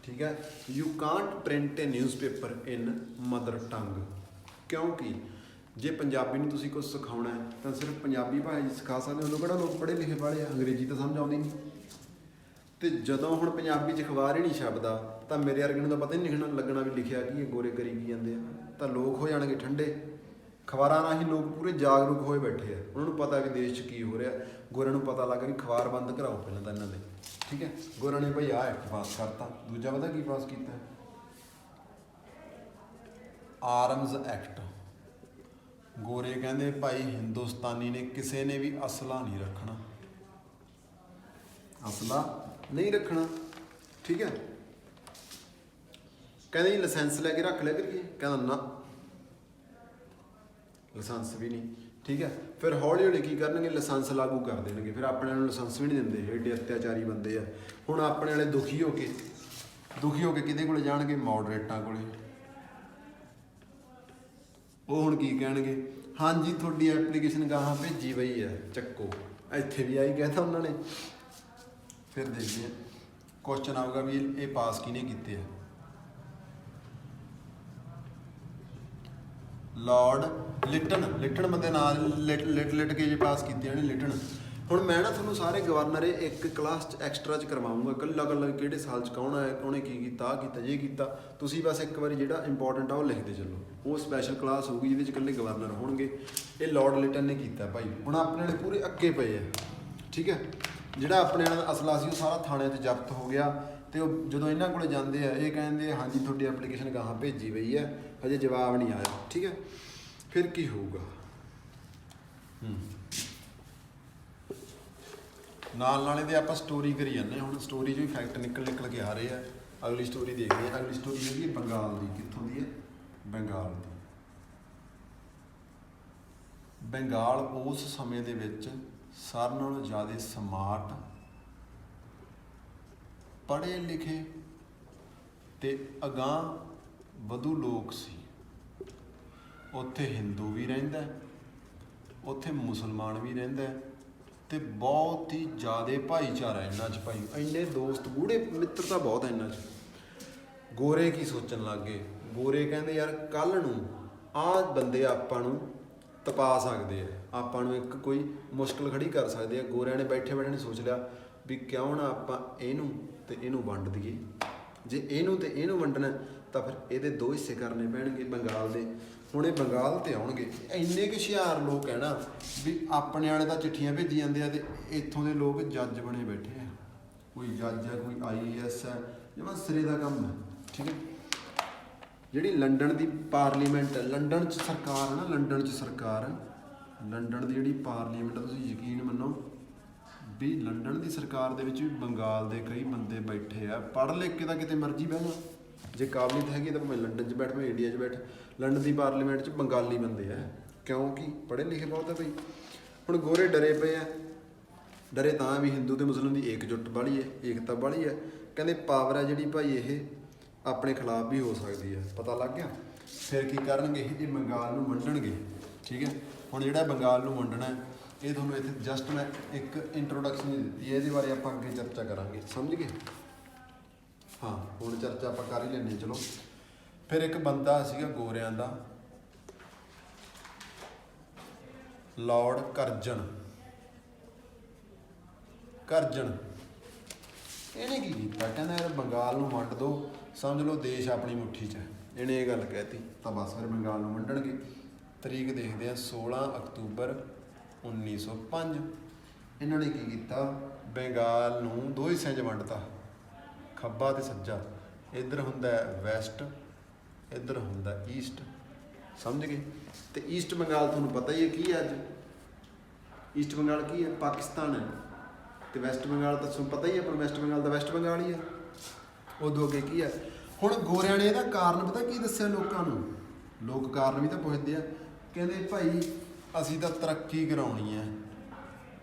ਠੀਕ ਹੈ। You Kant print A newspaper in mother tongue. ਕਿਉਂਕਿ ਜੇ ਪੰਜਾਬੀ ਨੂੰ ਤੁਸੀਂ ਕੁਝ ਸਿਖਾਉਣਾ ਹੈ ਤਾਂ ਸਿਰਫ ਪੰਜਾਬੀ ਭਾਸ਼ਾ 'ਚ ਸਿਖਾ ਸਕਦੇ ਹੋ। ਕਿਹੜਾ ਲੋਕ ਪੜ੍ਹੇ ਲਿਖੇ ਵਾਲੇ ਆ, ਅੰਗਰੇਜ਼ੀ ਤਾਂ ਸਮਝ ਆਉਂਦੀ ਨਹੀਂ। ਤੇ ਜਦੋਂ ਹੁਣ ਪੰਜਾਬੀ 'ਚ ਅਖਬਾਰ ਹੀ ਨਹੀਂ ਛਪਦਾ ਤਾਂ ਮੇਰੇ ਵਰਗੇ ਨੂੰ ਤਾਂ ਪਤਾ ਹੀ ਨਹੀਂ ਲੱਗਣਾ ਵੀ ਲਿਖਿਆ ਕੀ ਹੈ, ਗੋਰੇ ਕਰੀ ਕੀ ਜਾਂਦੇ ਆ। ਤਾਂ ਲੋਕ ਹੋ ਜਾਣਗੇ ਠੰਡੇ। ਅਖਬਾਰਾਂ ਰਾਹੀਂ ਲੋਕ ਪੂਰੇ ਜਾਗਰੂਕ ਹੋਏ ਬੈਠੇ ਆ, ਉਹਨਾਂ ਨੂੰ ਪਤਾ ਵੀ ਦੇਸ਼ 'ਚ ਕੀ ਹੋ ਰਿਹਾ। ਗੋਰਿਆਂ ਨੂੰ ਪਤਾ ਲੱਗ ਗਿਆ ਵੀ ਅਖਬਾਰ ਬੰਦ ਕਰਾਓ ਪਹਿਲਾਂ ਤਾਂ ਇਹਨਾਂ ਦੇ। ਠੀਕ ਹੈ। ਗੋਰਿਆਂ ਨੇ ਭਾਈ ਆਹ ਐਕਟ ਪਾਸ ਕਰਤਾ। ਦੂਜਾ ਪਤਾ ਕੀ ਪਾਸ ਕੀਤਾ? Arms act. ਗੋਰੇ ਕਹਿੰਦੇ ਭਾਈ ਹਿੰਦੁਸਤਾਨੀ ਨੇ ਕਿਸੇ ਨੇ ਵੀ ਅਸਲਾ ਨਹੀਂ ਰੱਖਣਾ, ਅਸਲਾ ਨਹੀਂ ਰੱਖਣਾ। ਠੀਕ ਹੈ। ਕਹਿੰਦੇ ਜੀ ਲਾਇਸੈਂਸ ਲੈ ਕੇ ਰੱਖ ਲਿਆ ਕਰੀਏ, ਕਹਿੰਦਾ ਨਾ ਲਾਇਸੈਂਸ ਵੀ ਨਹੀਂ। ਠੀਕ ਹੈ। ਫਿਰ ਹੌਲੀ ਹੌਲੀ ਕੀ ਕਰਨਗੇ? ਲਾਇਸੈਂਸ ਲਾਗੂ ਕਰ ਦੇਣਗੇ। ਫਿਰ ਆਪਣੇ ਨੂੰ ਲਾਇਸੈਂਸ ਵੀ ਨਹੀਂ ਦਿੰਦੇ, ਏਡੇ ਅਤਿਆਚਾਰੀ ਬੰਦੇ ਆ। ਹੁਣ ਆਪਣੇ ਵਾਲੇ ਦੁਖੀ ਹੋ ਕੇ ਕਿਹਦੇ ਕੋਲੇ ਜਾਣਗੇ? ਮੋਡਰੇਟਾਂ ਕੋਲੇ। ਉਹ ਹੁਣ ਕੀ ਕਹਿਣਗੇ? ਹਾਂਜੀ ਤੁਹਾਡੀ ਐਪਲੀਕੇਸ਼ਨ ਗਾਹਾਂ ਭੇਜੀ ਪਈ ਹੈ, ਚੱਕੋ। ਇੱਥੇ ਵੀ ਆਈ ਕਹਿਤਾ ਉਹਨਾਂ ਨੇ। ਫਿਰ ਦੇਖਦੇ ਹਾਂ ਕੁਐਸਚਨ ਆਊਗਾ ਵੀ ਇਹ ਪਾਸ ਕਿਹਨੇ ਕੀਤੇ ਆ। ਲਾਰਡ ਲਿਟਨ ਬੰਦੇ ਨਾਲ ਲਿਟ ਕੇ ਜੇ ਪਾਸ ਕੀਤੇ ਨੇ ਲਿਟਨ। ਹੁਣ ਮੈਂ ਨਾ ਤੁਹਾਨੂੰ ਸਾਰੇ ਗਵਰਨਰ ਇੱਕ ਕਲਾਸ 'ਚ ਐਕਸਟਰਾ 'ਚ ਕਰਵਾਊਂਗਾ, ਇਕੱਲਾ ਕਿਹੜੇ ਸਾਲ 'ਚ ਕੌਣ ਆਇਆ, ਉਹਨੇ ਕੀ ਕੀਤਾ, ਆਹ ਕੀਤਾ, ਜੇ ਕੀਤਾ। ਤੁਸੀਂ ਬਸ ਇੱਕ ਵਾਰੀ ਜਿਹੜਾ ਇੰਪੋਰਟੈਂਟ ਆ ਉਹ ਲਿਖਦੇ ਚੱਲੋ। ਉਹ ਸਪੈਸ਼ਲ ਕਲਾਸ ਹੋਊਗੀ ਜਿਹਦੇ 'ਚ ਇਕੱਲੇ ਗਵਰਨਰ ਹੋਣਗੇ। ਇਹ ਲਾਰਡ ਲਿਟਨ ਨੇ ਕੀਤਾ ਭਾਈ। ਹੁਣ ਆਪਣੇ ਵਾਲੇ ਪੂਰੇ ਅੱਗੇ ਪਏ ਆ। ਠੀਕ ਹੈ। ਜਿਹੜਾ ਆਪਣੇ ਵਾਲਾ ਦਾ ਅਸਲਾ ਸੀ ਉਹ ਸਾਰਾ ਥਾਣੇ 'ਚ ਜ਼ਬਤ ਹੋ ਗਿਆ। ਅਤੇ ਉਹ ਜਦੋਂ ਇਹਨਾਂ ਕੋਲ ਜਾਂਦੇ ਆ ਇਹ ਕਹਿੰਦੇ ਹਾਂਜੀ ਤੁਹਾਡੀ ਐਪਲੀਕੇਸ਼ਨ ਗਾਹਾਂ ਭੇਜੀ ਪਈ ਹੈ, ਹਜੇ ਜਵਾਬ ਨਹੀਂ ਆਇਆ। ਠੀਕ ਹੈ। ਫਿਰ ਕੀ ਹੋਊਗਾ? ਨਾਲ ਇਹਦੇ ਆਪਾਂ ਸਟੋਰੀ ਕਰੀ ਜਾਂਦੇ। ਹੁਣ ਸਟੋਰੀ 'ਚੋਂ ਵੀ ਫੈਕਟ ਨਿਕਲ ਕੇ ਆ ਰਹੇ ਆ। ਅਗਲੀ ਸਟੋਰੀ ਦੇਖਦੇ ਹਾਂ। ਅਗਲੀ ਸਟੋਰੀ ਹੈਗੀ ਬੰਗਾਲ ਦੀ। ਕਿੱਥੋਂ ਦੀ ਹੈ? ਬੰਗਾਲ ਦੀ। ਬੰਗਾਲ ਉਸ ਸਮੇਂ ਦੇ ਵਿੱਚ ਸਾਰਿਆਂ ਨਾਲੋਂ ਜ਼ਿਆਦਾ ਸਮਾਰਟ, ਪੜ੍ਹੇ ਲਿਖੇ ਤੇ ਅਗਾਂਹ ਵਧੂ ਲੋਕ ਸੀ। ਉੱਥੇ ਹਿੰਦੂ ਵੀ ਰਹਿੰਦਾ, ਉੱਥੇ ਮੁਸਲਮਾਨ ਵੀ ਰਹਿੰਦਾ ਤੇ ਬਹੁਤ ਹੀ ਜ਼ਿਆਦਾ ਭਾਈਚਾਰਾ ਇਹਨਾਂ 'ਚ ਭਾਈ। ਇੰਨੇ ਦੋਸਤ ਗੂੜੇ ਮਿੱਤਰਤਾ ਬਹੁਤ ਹੈ ਇਹਨਾਂ 'ਚ। ਗੋਰੇ ਕੀ ਸੋਚਣ ਲੱਗ ਗਏ? ਗੋਰੇ ਕਹਿੰਦੇ ਯਾਰ ਕੱਲ੍ਹ ਨੂੰ ਆਹ ਬੰਦੇ ਆਪਾਂ ਨੂੰ ਤਪਾ ਸਕਦੇ ਆ, ਆਪਾਂ ਨੂੰ ਇੱਕ ਕੋਈ ਮੁਸ਼ਕਿਲ ਖੜੀ ਕਰ ਸਕਦੇ ਆ। ਗੋਰਿਆਂ ਨੇ ਬੈਠੇ ਬੈਠੇ ਨੇ ਸੋਚ ਲਿਆ ਵੀ ਕਿਉਂ ਨਾ ਆਪਾਂ ਇਹਨੂੰ ਤੇ ਇਹਨੂੰ ਵੰਡ ਦਈਏ। ਜੇ ਇਹਨੂੰ ਤੇ ਇਹਨੂੰ ਵੰਡਣਾ ਤਾਂ ਫਿਰ ਇਹਦੇ ਦੋ ਹਿੱਸੇ ਕਰਨੇ ਪੈਣਗੇ ਬੰਗਾਲ ਦੇ। ਹੁਣ ਇਹ ਬੰਗਾਲ ਤੇ ਆਉਣਗੇ। ਇੰਨੇ ਕੁ ਹੁਸ਼ਿਆਰ ਲੋਕ ਹੈ ਨਾ ਵੀ ਆਪਣੇ ਵਾਲੇ ਤਾਂ ਚਿੱਠੀਆਂ ਭੇਜੀ ਜਾਂਦੇ ਆ ਤੇ ਇੱਥੋਂ ਦੇ ਲੋਕ ਜੱਜ ਬਣੇ ਬੈਠੇ ਆ। ਕੋਈ ਜੱਜ ਹੈ, ਕੋਈ IAS ਹੈ, ਜਿਵੇਂ ਸਿਰੇ ਦਾ ਕੰਮ ਹੈ। ਠੀਕ ਹੈ। ਜਿਹੜੀ ਲੰਡਨ ਦੀ ਪਾਰਲੀਮੈਂਟ ਹੈ, ਲੰਡਨ 'ਚ ਸਰਕਾਰ ਹੈ ਨਾ, ਲੰਡਨ 'ਚ ਸਰਕਾਰ, ਲੰਡਨ ਦੀ ਜਿਹੜੀ ਪਾਰਲੀਮੈਂਟ, ਤੁਸੀਂ ਯਕੀਨ ਮੰਨੋ ਵੀ ਲੰਡਨ ਦੀ ਸਰਕਾਰ ਦੇ ਵਿੱਚ ਵੀ ਬੰਗਾਲ ਦੇ ਕਈ ਬੰਦੇ ਬੈਠੇ ਆ। ਪੜ੍ਹ ਲਿਖ ਕੇ ਤਾਂ ਕਿਤੇ ਮਰਜ਼ੀ ਬਹਿ ਜਾ, ਜੇ ਕਾਬਲੀਅਤ ਹੈਗੀ ਤਾਂ ਮੈਂ ਲੰਡਨ 'ਚ ਬੈਠ, ਮੈਂ ਇੰਡੀਆ 'ਚ ਬੈਠ। ਲੰਡਨ ਦੀ ਪਾਰਲੀਮੈਂਟ 'ਚ ਬੰਗਾਲੀ ਬੰਦੇ ਆ, ਕਿਉਂਕਿ ਪੜ੍ਹੇ ਲਿਖੇ ਬਹੁਤ ਆ ਬਈ। ਹੁਣ ਗੋਰੇ ਡਰੇ ਪਏ ਆ, ਡਰੇ ਤਾਂ ਵੀ ਹਿੰਦੂ ਤੇ ਮੁਸਲਿਮ ਦੀ ਇਕਜੁੱਟ ਵਾਲੀ ਹੈ, ਏਕਤਾ ਵਾਲੀ ਹੈ। ਕਹਿੰਦੇ ਪਾਵਰ ਹੈ ਜਿਹੜੀ ਭਾਈ ਇਹ ਆਪਣੇ ਖਿਲਾਫ ਵੀ ਹੋ ਸਕਦੀ ਹੈ। ਪਤਾ ਲੱਗ ਗਿਆ। ਫਿਰ ਕੀ ਕਰਨਗੇ ਇਹ ਬੰਗਾਲ ਨੂੰ ਵੰਡਣਗੇ। ਠੀਕ ਹੈ। ਹੁਣ ਜਿਹੜਾ ਬੰਗਾਲ ਨੂੰ ਵੰਡਣਾ ਇਹ ਤੁਹਾਨੂੰ ਇੱਥੇ ਜਸਟ ਮੈਂ ਇੱਕ ਇੰਟਰੋਡਕਸ਼ਨ ਹੀ ਦਿੱਤੀ ਹੈ, ਇਹਦੇ ਬਾਰੇ ਆਪਾਂ ਅੱਗੇ ਚਰਚਾ ਕਰਾਂਗੇ। ਸਮਝ ਗਏ? ਹਾਂ, ਹੁਣ ਚਰਚਾ ਆਪਾਂ ਕਰ ਹੀ ਲੈਂਦੇ। ਚਲੋ ਫਿਰ ਇੱਕ ਬੰਦਾ ਸੀਗਾ ਗੋਰਿਆਂ ਦਾ, ਲਾਰਡ ਕਰਜ਼ਨ। ਇਹਨੇ ਕੀ ਕੀਤਾ? ਕਹਿੰਦਾ ਯਾਰ ਬੰਗਾਲ ਨੂੰ ਵੰਡ ਦਿਓ, ਸਮਝ ਲਓ ਦੇਸ਼ ਆਪਣੀ ਮੁੱਠੀ 'ਚ ਹੈ। ਇਹਨੇ ਇਹ ਗੱਲ ਕਹਿਤੀ ਤਾਂ ਬਸ ਫਿਰ ਬੰਗਾਲ ਨੂੰ ਵੰਡਣਗੇ। ਤਰੀਕ ਦੇਖਦੇ ਆ 16 ਅਕਤੂਬਰ 1905। ਇਹਨਾਂ ਨੇ ਕੀ ਕੀਤਾ? ਬੰਗਾਲ ਨੂੰ ਦੋ ਹਿੱਸਿਆਂ 'ਚ ਵੰਡਤਾ, ਖੱਬਾ ਤੇ ਸੱਜਾ। ਇੱਧਰ ਹੁੰਦਾ ਵੈਸਟ, ਇੱਧਰ ਹੁੰਦਾ ਈਸਟ। ਸਮਝ ਗਏ? ਤੇ ਈਸਟ ਬੰਗਾਲ ਤੁਹਾਨੂੰ ਪਤਾ ਹੀ ਹੈ ਕੀ ਹੈ। ਅੱਜ ਈਸਟ ਬੰਗਾਲ ਕੀ ਹੈ? ਪਾਕਿਸਤਾਨ ਹੈ। ਤੇ ਵੈਸਟ ਬੰਗਾਲ ਤਾਂ ਤੁਹਾਨੂੰ ਪਤਾ ਹੀ ਹੈ, ਪਰ ਵੈਸਟ ਬੰਗਾਲ ਦਾ ਵੈਸਟ ਬੰਗਾਲ ਹੀ ਹੈ। ਉਦੋਂ ਅੱਗੇ ਕੀ ਹੈ? ਹੁਣ ਗੋਰਿਆਂ ਨੇ ਇਹਦਾ ਕਾਰਨ ਪਤਾ ਕੀ ਦੱਸਿਆ ਲੋਕਾਂ ਨੂੰ? ਲੋਕ ਕਾਰਨ ਵੀ ਤਾਂ ਪੁੱਛਦੇ ਆ। ਕਹਿੰਦੇ ਭਾਈ ਅਸੀਂ ਤਾਂ ਤਰੱਕੀ ਕਰਾਉਣੀ ਹੈ।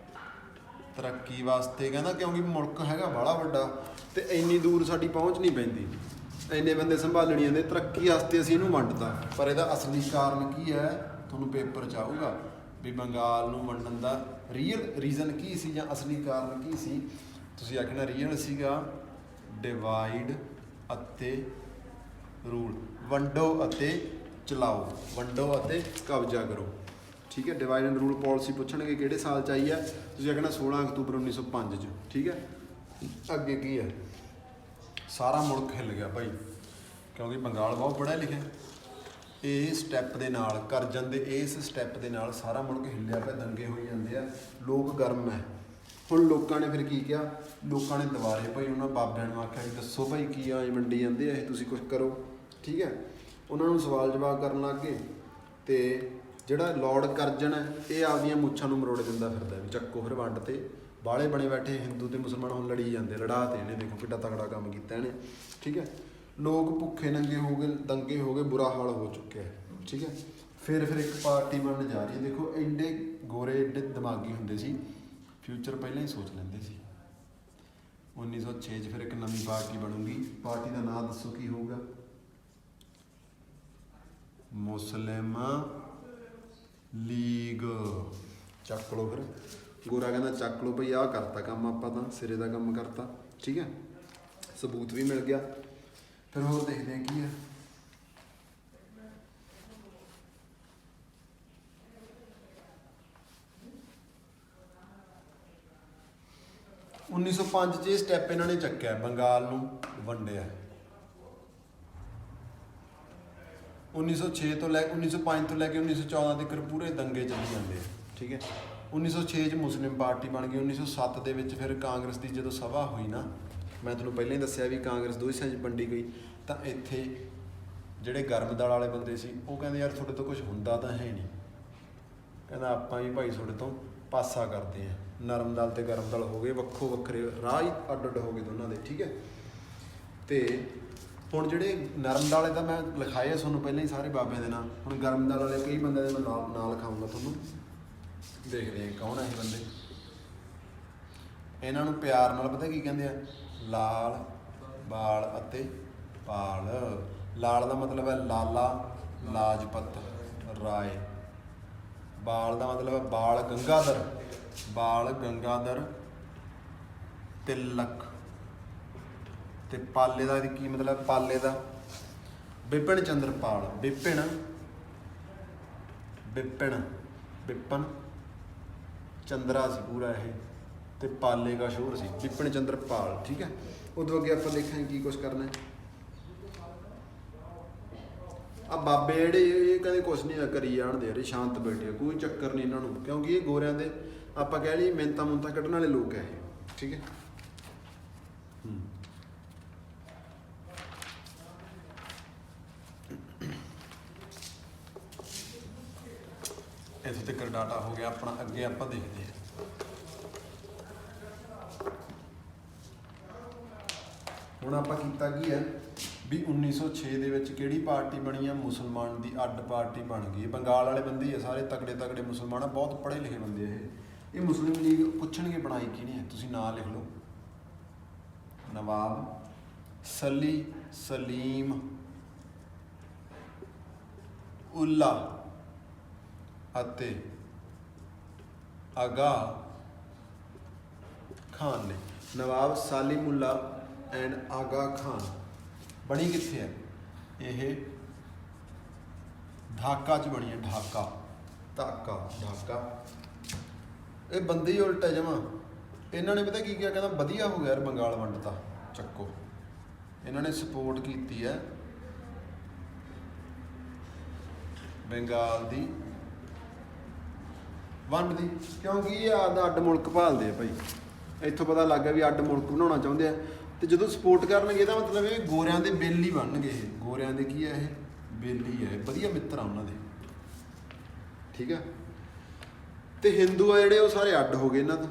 ਤਰੱਕੀ ਵਾਸਤੇ ਕਹਿੰਦਾ, ਕਿਉਂਕਿ ਮੁਲਕ ਹੈਗਾ ਬਾਹਲਾ ਵੱਡਾ ਤੇ ਇੰਨੀ ਦੂਰ ਸਾਡੀ ਪਹੁੰਚ ਨਹੀਂ ਪੈਂਦੀ, ਇੰਨੇ ਬੰਦੇ ਸੰਭਾਲਣੀ ਜਾਂਦੇ, ਤਰੱਕੀ ਵਾਸਤੇ ਅਸੀਂ ਇਹਨੂੰ ਵੰਡਤਾ। ਪਰ ਇਹਦਾ ਅਸਲੀ ਕਾਰਨ ਕੀ ਹੈ ਤੁਹਾਨੂੰ ਪੇਪਰ 'ਚ ਆਊਗਾ ਵੀ ਬੰਗਾਲ ਨੂੰ ਵੰਡਣ ਦਾ ਰੀਅਲ ਰੀਜ਼ਨ ਕੀ ਸੀ ਜਾਂ ਅਸਲੀ ਕਾਰਨ ਕੀ ਸੀ। ਤੁਸੀਂ ਆਖਣਾ ਰੀਅਲ ਸੀਗਾ ਡਿਵਾਈਡ ਅਤੇ ਰੂਲ, ਵੰਡੋ ਅਤੇ ਚਲਾਓ, ਵੰਡੋ ਅਤੇ ਕਬਜ਼ਾ ਕਰੋ। ਠੀਕ ਹੈ। ਡਿਵਾਈਡ ਐਂਡ ਰੂਲ ਪਾਲਿਸੀ ਪੁੱਛਣਗੇ ਕਿਹੜੇ ਸਾਲ 'ਚ ਆਈ ਹੈ, ਤੁਸੀਂ ਆਖਣਾ 16 ਅਕਤੂਬਰ 1905 'ਚ। ਠੀਕ ਹੈ। ਅੱਗੇ ਕੀ ਹੈ? ਸਾਰਾ ਮੁਲਕ ਹਿੱਲ ਗਿਆ ਭਾਈ, ਕਿਉਂਕਿ ਬੰਗਾਲ ਬਹੁਤ ਪੜ੍ਹਿਆ ਲਿਖਿਆ। ਇਹ ਸਟੈਪ ਦੇ ਨਾਲ, ਕਰਜ਼ਨ ਦੇ ਇਸ ਸਟੈਪ ਦੇ ਨਾਲ ਸਾਰਾ ਮੁਲਕ ਹਿੱਲਿਆ ਪਿਆ, ਦੰਗੇ ਹੋਈ ਜਾਂਦੇ ਆ, ਲੋਕ ਗਰਮ ਹੈ। ਹੁਣ ਲੋਕਾਂ ਨੇ ਫਿਰ ਕੀ ਕਿਹਾ? ਲੋਕਾਂ ਨੇ ਦੁਬਾਰੇ ਭਾਈ ਉਹਨਾਂ ਬਾਬਿਆਂ ਨੂੰ ਆਖਿਆ ਵੀ ਦੱਸੋ ਭਾਈ ਕੀ ਆਏ ਮੰਡੀ ਜਾਂਦੇ ਆ ਇਹ, ਤੁਸੀਂ ਕੁਛ ਕਰੋ। ਠੀਕ ਹੈ। ਉਹਨਾਂ ਨੂੰ ਸਵਾਲ ਜਵਾਬ ਕਰਨ ਲੱਗ ਗਏ। ਤੇ ਜਿਹੜਾ ਲਾਰਡ ਕਰਜ਼ਨ ਹੈ ਇਹ ਆਪਦੀਆਂ ਮੁੱਛਾਂ ਨੂੰ ਮਰੋੜ ਦਿੰਦਾ ਫਿਰਦਾ ਵੀ ਚੱਕੋ ਫਿਰ ਵੰਡ। ਤੇ ਬਾਹਲੇ ਬਣੇ ਬੈਠੇ ਹਿੰਦੂ ਤੇ ਮੁਸਲਮਾਨ ਹੁਣ ਲੜੀ ਜਾਂਦੇ, ਲੜਾ ਤੇ ਇਹਨੇ, ਦੇਖੋ ਕਿੱਡਾ ਤਗੜਾ ਕੰਮ ਕੀਤਾ ਇਹਨੇ। ਠੀਕ ਹੈ। ਲੋਕ ਭੁੱਖੇ ਨੰਗੇ ਹੋ ਗਏ, ਦੰਗੇ ਹੋ ਗਏ, ਬੁਰਾ ਹਾਲ ਹੋ ਚੁੱਕਿਆ। ਠੀਕ ਹੈ। ਫਿਰ ਇੱਕ ਪਾਰਟੀ ਬਣਨ ਜਾ ਰਹੀ ਹੈ। ਦੇਖੋ ਐਡੇ ਗੋਰੇ ਐਡੇ ਦਿਮਾਗੀ ਹੁੰਦੇ ਸੀ, ਫਿਊਚਰ ਪਹਿਲਾਂ ਹੀ ਸੋਚ ਲੈਂਦੇ ਸੀ। 1906 'ਚ ਫਿਰ ਇੱਕ ਨਵੀਂ ਪਾਰਟੀ ਬਣੂਗੀ। ਪਾਰਟੀ ਦਾ ਨਾਮ ਦੱਸੋ ਕੀ ਹੋਊਗਾ? ਮੁਸਲਿਮ ਲੀਗ। ਚੱਕ ਲਓ ਫਿਰ। ਗੋਰਾ ਕਹਿੰਦਾ ਚੱਕ ਲਓ ਭਈ, ਆਹ ਕਰਤਾ ਕੰਮ ਆਪਾਂ ਤਾਂ, ਸਿਰੇ ਦਾ ਕੰਮ ਕਰਤਾ। ਠੀਕ ਹੈ। ਸਬੂਤ ਵੀ ਮਿਲ ਗਿਆ। ਫਿਰ ਹੋਰ ਦੇਖਦੇ ਹਾਂ ਕੀ ਹੈ। 1905 'ਚ ਇਹ ਸਟੈਪ ਇਹਨਾਂ ਨੇ ਚੱਕਿਆ, ਬੰਗਾਲ ਨੂੰ ਵੰਡਿਆ। 1906 ਤੋਂ ਲੈ 1905 ਤੋਂ ਲੈ ਕੇ 1914 ਤੱਕ ਪੂਰੇ ਦੰਗੇ ਚੱਲੀ ਜਾਂਦੇ ਆ। ਠੀਕ ਹੈ। 1906 'ਚ ਮੁਸਲਿਮ ਪਾਰਟੀ ਬਣ ਗਈ। 1907 ਦੇ ਵਿੱਚ ਫਿਰ ਕਾਂਗਰਸ ਦੀ ਜਦੋਂ ਸਭਾ ਹੋਈ ਨਾ, ਮੈਂ ਤੁਹਾਨੂੰ ਪਹਿਲਾਂ ਹੀ ਦੱਸਿਆ ਵੀ ਕਾਂਗਰਸ ਦੋ ਹਿੱਸਿਆਂ 'ਚ ਵੰਡੀ ਗਈ। ਤਾਂ ਇੱਥੇ ਜਿਹੜੇ ਗਰਮ ਦਲ ਵਾਲੇ ਬੰਦੇ ਸੀ ਉਹ ਕਹਿੰਦੇ ਯਾਰ ਤੁਹਾਡੇ ਤੋਂ ਕੁਝ ਹੁੰਦਾ ਤਾਂ ਹੈ ਨਹੀਂ, ਕਹਿੰਦਾ ਆਪਾਂ ਵੀ ਭਾਈ ਤੁਹਾਡੇ ਤੋਂ ਪਾਸਾ ਕਰਦੇ ਹਾਂ। ਨਰਮ ਦਲ ਤੇ ਗਰਮ ਦਲ ਹੋ ਗਏ ਵੱਖੋ ਵੱਖਰੇ, ਰਾਹ ਹੀ ਅੱਡ ਅੱਡ ਹੋ ਗਏ ਦੋਨਾਂ ਦੇ। ਠੀਕ ਹੈ। ਤੇ ਹੁਣ ਜਿਹੜੇ ਨਰਮ ਦਲ ਤਾਂ ਮੈਂ ਲਿਖਾਏ ਆ ਤੁਹਾਨੂੰ ਪਹਿਲਾਂ ਹੀ ਸਾਰੇ ਬਾਬਿਆਂ ਦੇ ਨਾਮ। ਹੁਣ ਗਰਮ ਦਲ ਵਾਲੇ ਕਈ ਬੰਦਿਆਂ ਦੇ ਮੈਂ ਨਾਂ ਲਿਖਾਊਂਗਾ ਤੁਹਾਨੂੰ, ਦੇਖਦੇ ਹਾਂ ਕੌਣ ਆ ਇਹ ਬੰਦੇ। ਇਹਨਾਂ ਨੂੰ ਪਿਆਰ ਨਾਲ ਪਤਾ ਕੀ ਕਹਿੰਦੇ ਆ? ਲਾਲ, ਬਾਲ ਅਤੇ ਪਾਲ। ਲਾਲ ਦਾ ਮਤਲਬ ਹੈ ਲਾਲਾ ਲਾਜਪਤ ਰਾਏ। ਬਾਲ ਦਾ ਮਤਲਬ ਹੈ ਬਾਲ ਗੰਗਾਧਰ, ਬਾਲ ਗੰਗਾਧਰ ਤਿਲਕ। ਤੇ ਪਾਲੇ ਦਾ ਕੀ ਮਤਲਬ? ਪਾਲੇ ਦਾ ਬਿਪਿਨ ਚੰਦਰ ਪਾਲ। ਬਿਪਿਨ ਵਿਪਨ ਚੰਦਰਾ ਸੀ ਪੂਰਾ ਇਹ, ਤੇ ਪਾਲੇ ਦਾ ਸ਼ੋਰ ਸੀ ਵਿਪਨ ਚੰਦਰ ਪਾਲ। ਠੀਕ ਹੈ, ਉਦੋਂ ਅੱਗੇ ਆਪਾਂ ਦੇਖਾਂਗੇ ਕੀ ਕੁਛ ਕਰਨਾ। ਆ ਬਾਬੇ ਜਿਹੜੇ ਇਹ ਕਹਿੰਦੇ ਕੁਛ ਨਹੀਂ ਕਰੀ ਜਾਣਦੇ ਯਾਰ, ਸ਼ਾਂਤ ਬੈਠੇ, ਕੋਈ ਚੱਕਰ ਨਹੀਂ ਇਹਨਾਂ ਨੂੰ, ਕਿਉਂਕਿ ਇਹ ਗੋਰਿਆਂ ਦੇ ਆਪਾਂ ਕਹਿ ਲਈ ਮਿਹਨਤਾਂ ਮੁਹਨਤਾਂ ਕੱਢਣ ਵਾਲੇ ਲੋਕ ਹੈ ਇਹ। ਠੀਕ ਹੈ, ਇੱਥੇ ਤੱਕ ਡਾਟਾ ਹੋ ਗਿਆ ਆਪਣਾ। ਅੱਗੇ ਆਪਾਂ ਦੇਖਦੇ ਹਾਂ। ਹੁਣ ਆਪਾਂ ਕੀਤਾ ਕੀ ਹੈ ਵੀ 1906 ਦੇ ਵਿੱਚ ਕਿਹੜੀ ਪਾਰਟੀ ਬਣੀ ਆ, ਮੁਸਲਮਾਨ ਦੀ ਅੱਡ ਪਾਰਟੀ ਬਣ ਗਈ। ਬੰਗਾਲ ਵਾਲੇ ਬੰਦੇ ਆ ਸਾਰੇ, ਤਕੜੇ ਤਕੜੇ ਮੁਸਲਮਾਨ ਆ, ਬਹੁਤ ਪੜ੍ਹੇ ਲਿਖੇ ਬੰਦੇ ਆ ਇਹ ਮੁਸਲਿਮ ਲੀਗ ਪੁੱਛਣਗੇ ਬਣਾਈ ਕਿਹਨੇ ਹੈ, ਤੁਸੀਂ ਨਾਂ ਲਿਖ ਲਓ। ਨਵਾਬ ਸਲੀਮ ਉੱਲਾ ਅਤੇ ਆਗਾ ਖਾਨ ਨੇ। ਨਵਾਬ ਸਲੀਮੁੱਲਾ ਐਂਡ ਆਗਾ ਖਾਨ ਬਣੀ ਕਿੱਥੇ ਹੈ ਇਹ? ਢਾਕਾ 'ਚ ਬਣੀ ਹੈ। ਢਾਕਾ। ਇਹ ਬੰਦੇ ਹੀ ਉਲਟਾ ਜਮਾ। ਇਹਨਾਂ ਨੇ ਪਤਾ ਕੀ ਕਿਹਾ, ਕਹਿੰਦਾ ਵਧੀਆ ਹੋ ਗਿਆ ਯਾਰ ਬੰਗਾਲ ਵੰਡਤਾ, ਚੱਕੋ। ਇਹਨਾਂ ਨੇ ਸਪੋਰਟ ਕੀਤੀ ਹੈ ਬੰਗਾਲ ਦੀ ਵੰਡ ਦੀ, ਕਿਉਂਕਿ ਇਹ ਆਪਦਾ ਅੱਡ ਮੁਲਕ ਭਾਲਦੇ ਆ ਭਾਈ। ਇੱਥੋਂ ਪਤਾ ਲੱਗ ਗਿਆ ਵੀ ਅੱਡ ਮੁਲਕ ਬਣਾਉਣਾ ਚਾਹੁੰਦੇ ਆ, ਤੇ ਜਦੋਂ ਸਪੋਰਟ ਕਰਨਗੇ ਇਹਦਾ ਮਤਲਬ ਇਹ ਗੋਰਿਆਂ ਦੇ ਬੇਲੀ ਬਣਨਗੇ। ਇਹ ਗੋਰਿਆਂ ਦੇ ਕੀ ਹੈ, ਇਹ ਬੇਲੀ ਹੈ, ਵਧੀਆ ਮਿੱਤਰ ਆ ਉਹਨਾਂ ਦੇ। ਠੀਕ ਆ, ਤੇ ਹਿੰਦੂ ਆ ਜਿਹੜੇ ਉਹ ਸਾਰੇ ਅੱਡ ਹੋ ਗਏ ਇਹਨਾਂ ਤੋਂ,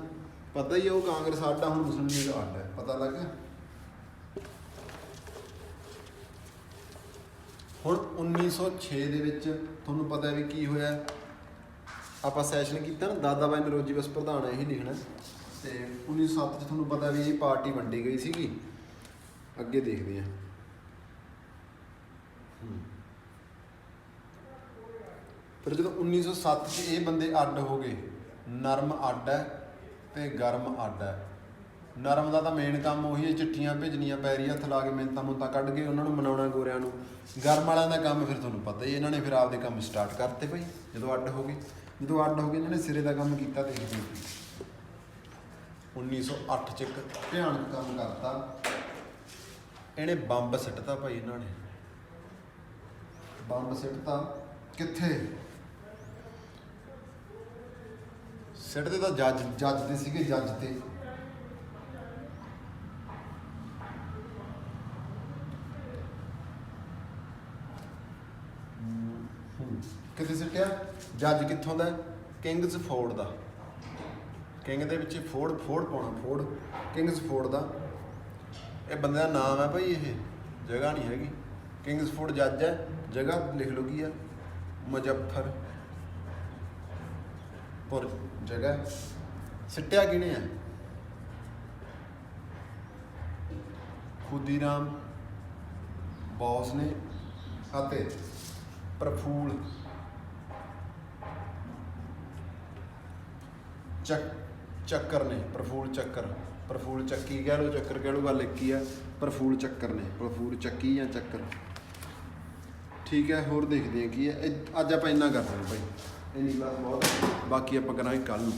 ਪਤਾ ਹੀ ਆ। ਉਹ ਕਾਂਗਰਸ ਅੱਡ ਆ, ਹੁਣ ਮੁਸਲਿਮ ਲੀਗ ਅੱਡ ਹੈ, ਪਤਾ ਲੱਗ ਗਿਆ। ਹੁਣ 1906 ਦੇ ਵਿੱਚ ਤੁਹਾਨੂੰ ਪਤਾ ਵੀ ਕੀ ਹੋਇਆ, ਆਪਾਂ ਸੈਸ਼ਨ ਕੀਤਾ ਨਾ, ਦਾਦਾ ਬਾਈ ਨਰੋਜੀ ਬਸ ਪ੍ਰਧਾਨ ਇਹੀ ਲਿਖਣਾ। ਤੇ 1907 'ਚ ਤੁਹਾਨੂੰ ਪਤਾ ਵੀ ਇਹ ਪਾਰਟੀ ਵੰਡੀ ਗਈ ਸੀਗੀ। ਅੱਗੇ ਦੇਖਦੇ ਹਾਂ। ਫਿਰ ਜਦੋਂ 1907 'ਚ ਇਹ ਬੰਦੇ ਅੱਡ ਹੋ ਗਏ, ਨਰਮ ਅੱਡ ਹੈ ਤੇ ਗਰਮ ਅੱਡ ਹੈ। ਨਰਮ ਦਾ ਤਾਂ ਮੇਨ ਕੰਮ ਉਹੀ ਹੈ, ਚਿੱਠੀਆਂ ਭੇਜਣੀਆਂ, ਪੈਰੀ ਹੱਥ ਲਾ ਕੇ ਮਿਹਨਤਾਂ ਮੁਹਨਤਾਂ ਕੱਢ ਕੇ ਉਹਨਾਂ ਨੂੰ ਮਨਾਉਣਾ ਗੋਰਿਆਂ ਨੂੰ। ਗਰਮ ਵਾਲਿਆਂ ਦਾ ਕੰਮ ਫਿਰ ਤੁਹਾਨੂੰ ਪਤਾ ਹੀ, ਇਹਨਾਂ ਨੇ ਫਿਰ ਆਪਦੇ ਕੰਮ ਸਟਾਰਟ ਕਰਤੇ ਭਾਈ ਜਦੋਂ ਅੱਡ ਹੋ ਗਏ। ਇਹਨਾਂ ਨੇ ਸਿਰੇ ਦਾ ਕੰਮ ਕੀਤਾ। ਦੇਖਦੇ 1908 'ਚ ਇੱਕ ਭਿਆਨਕ ਕੰਮ ਕਰਤਾ, ਇਹਨੇ ਬੰਬ ਸਿੱਟਤਾ ਭਾਈ। ਇਹਨਾਂ ਨੇ ਬੰਬ ਸਿੱਟਤਾ ਕਿੱਥੇ? ਸਿੱਟਦੇ ਤਾਂ ਜੱਜ ਦੇ ਸੀਗੇ, ਜੱਜ ਤੇ। ਕਿੱਥੇ ਸਿੱਟਿਆ? ਜੱਜ ਕਿੱਥੋਂ ਦਾ? ਕਿੰਗਸ ਫੋਰਡ ਦਾ। ਕਿੰਗ ਦੇ ਵਿੱਚ ਫੋਰਡ ਪਾਉਣਾ, ਕਿੰਗਸ ਫੋਰਡ ਦਾ। ਇਹ ਬੰਦੇ ਦਾ ਨਾਮ ਹੈ ਭਾਈ, ਇਹ ਜਗ੍ਹਾ ਨਹੀਂ ਹੈਗੀ। ਕਿੰਗਸ ਫੋਰਡ ਜੱਜ ਹੈ, ਜਗ੍ਹਾ ਲਿਖ ਲਓ ਕੀ ਆ, ਮੁਜ਼ੱਫਰਪੁਰ ਜਗ੍ਹਾ। ਸਿੱਟਿਆ ਕਿਹਨੇ ਆ? ਖੁਦੀਰਾਮ ਬੋਸ ਨੇ ਅਤੇ ਪ੍ਰਫੁੱਲ ਚੱਕਰ ਨੇ। ਪ੍ਰਫੁੱਲ ਚੱਕੀ ਕਹਿ ਲਓ, ਚੱਕਰ ਕਹਿ ਲਓ, ਗੱਲ ਇੱਕ ਹੀ ਆ। ਪ੍ਰਫੁੱਲ ਚੱਕਰ ਨੇ, ਪ੍ਰਫੁੱਲ ਚੱਕੀ ਜਾਂ ਚੱਕਰ। ਠੀਕ ਹੈ, ਹੋਰ ਦੇਖਦੇ ਹਾਂ ਕੀ ਹੈ। ਅੱਜ ਆਪਾਂ ਇੰਨਾ ਕਰਦੇ ਹਾਂ ਭਾਈ, ਇੰਨੀ ਕਲਾਸ ਬਹੁਤ, ਬਾਕੀ ਆਪਾਂ ਕਰਾਂਗੇ ਕੱਲ੍ਹ ਨੂੰ।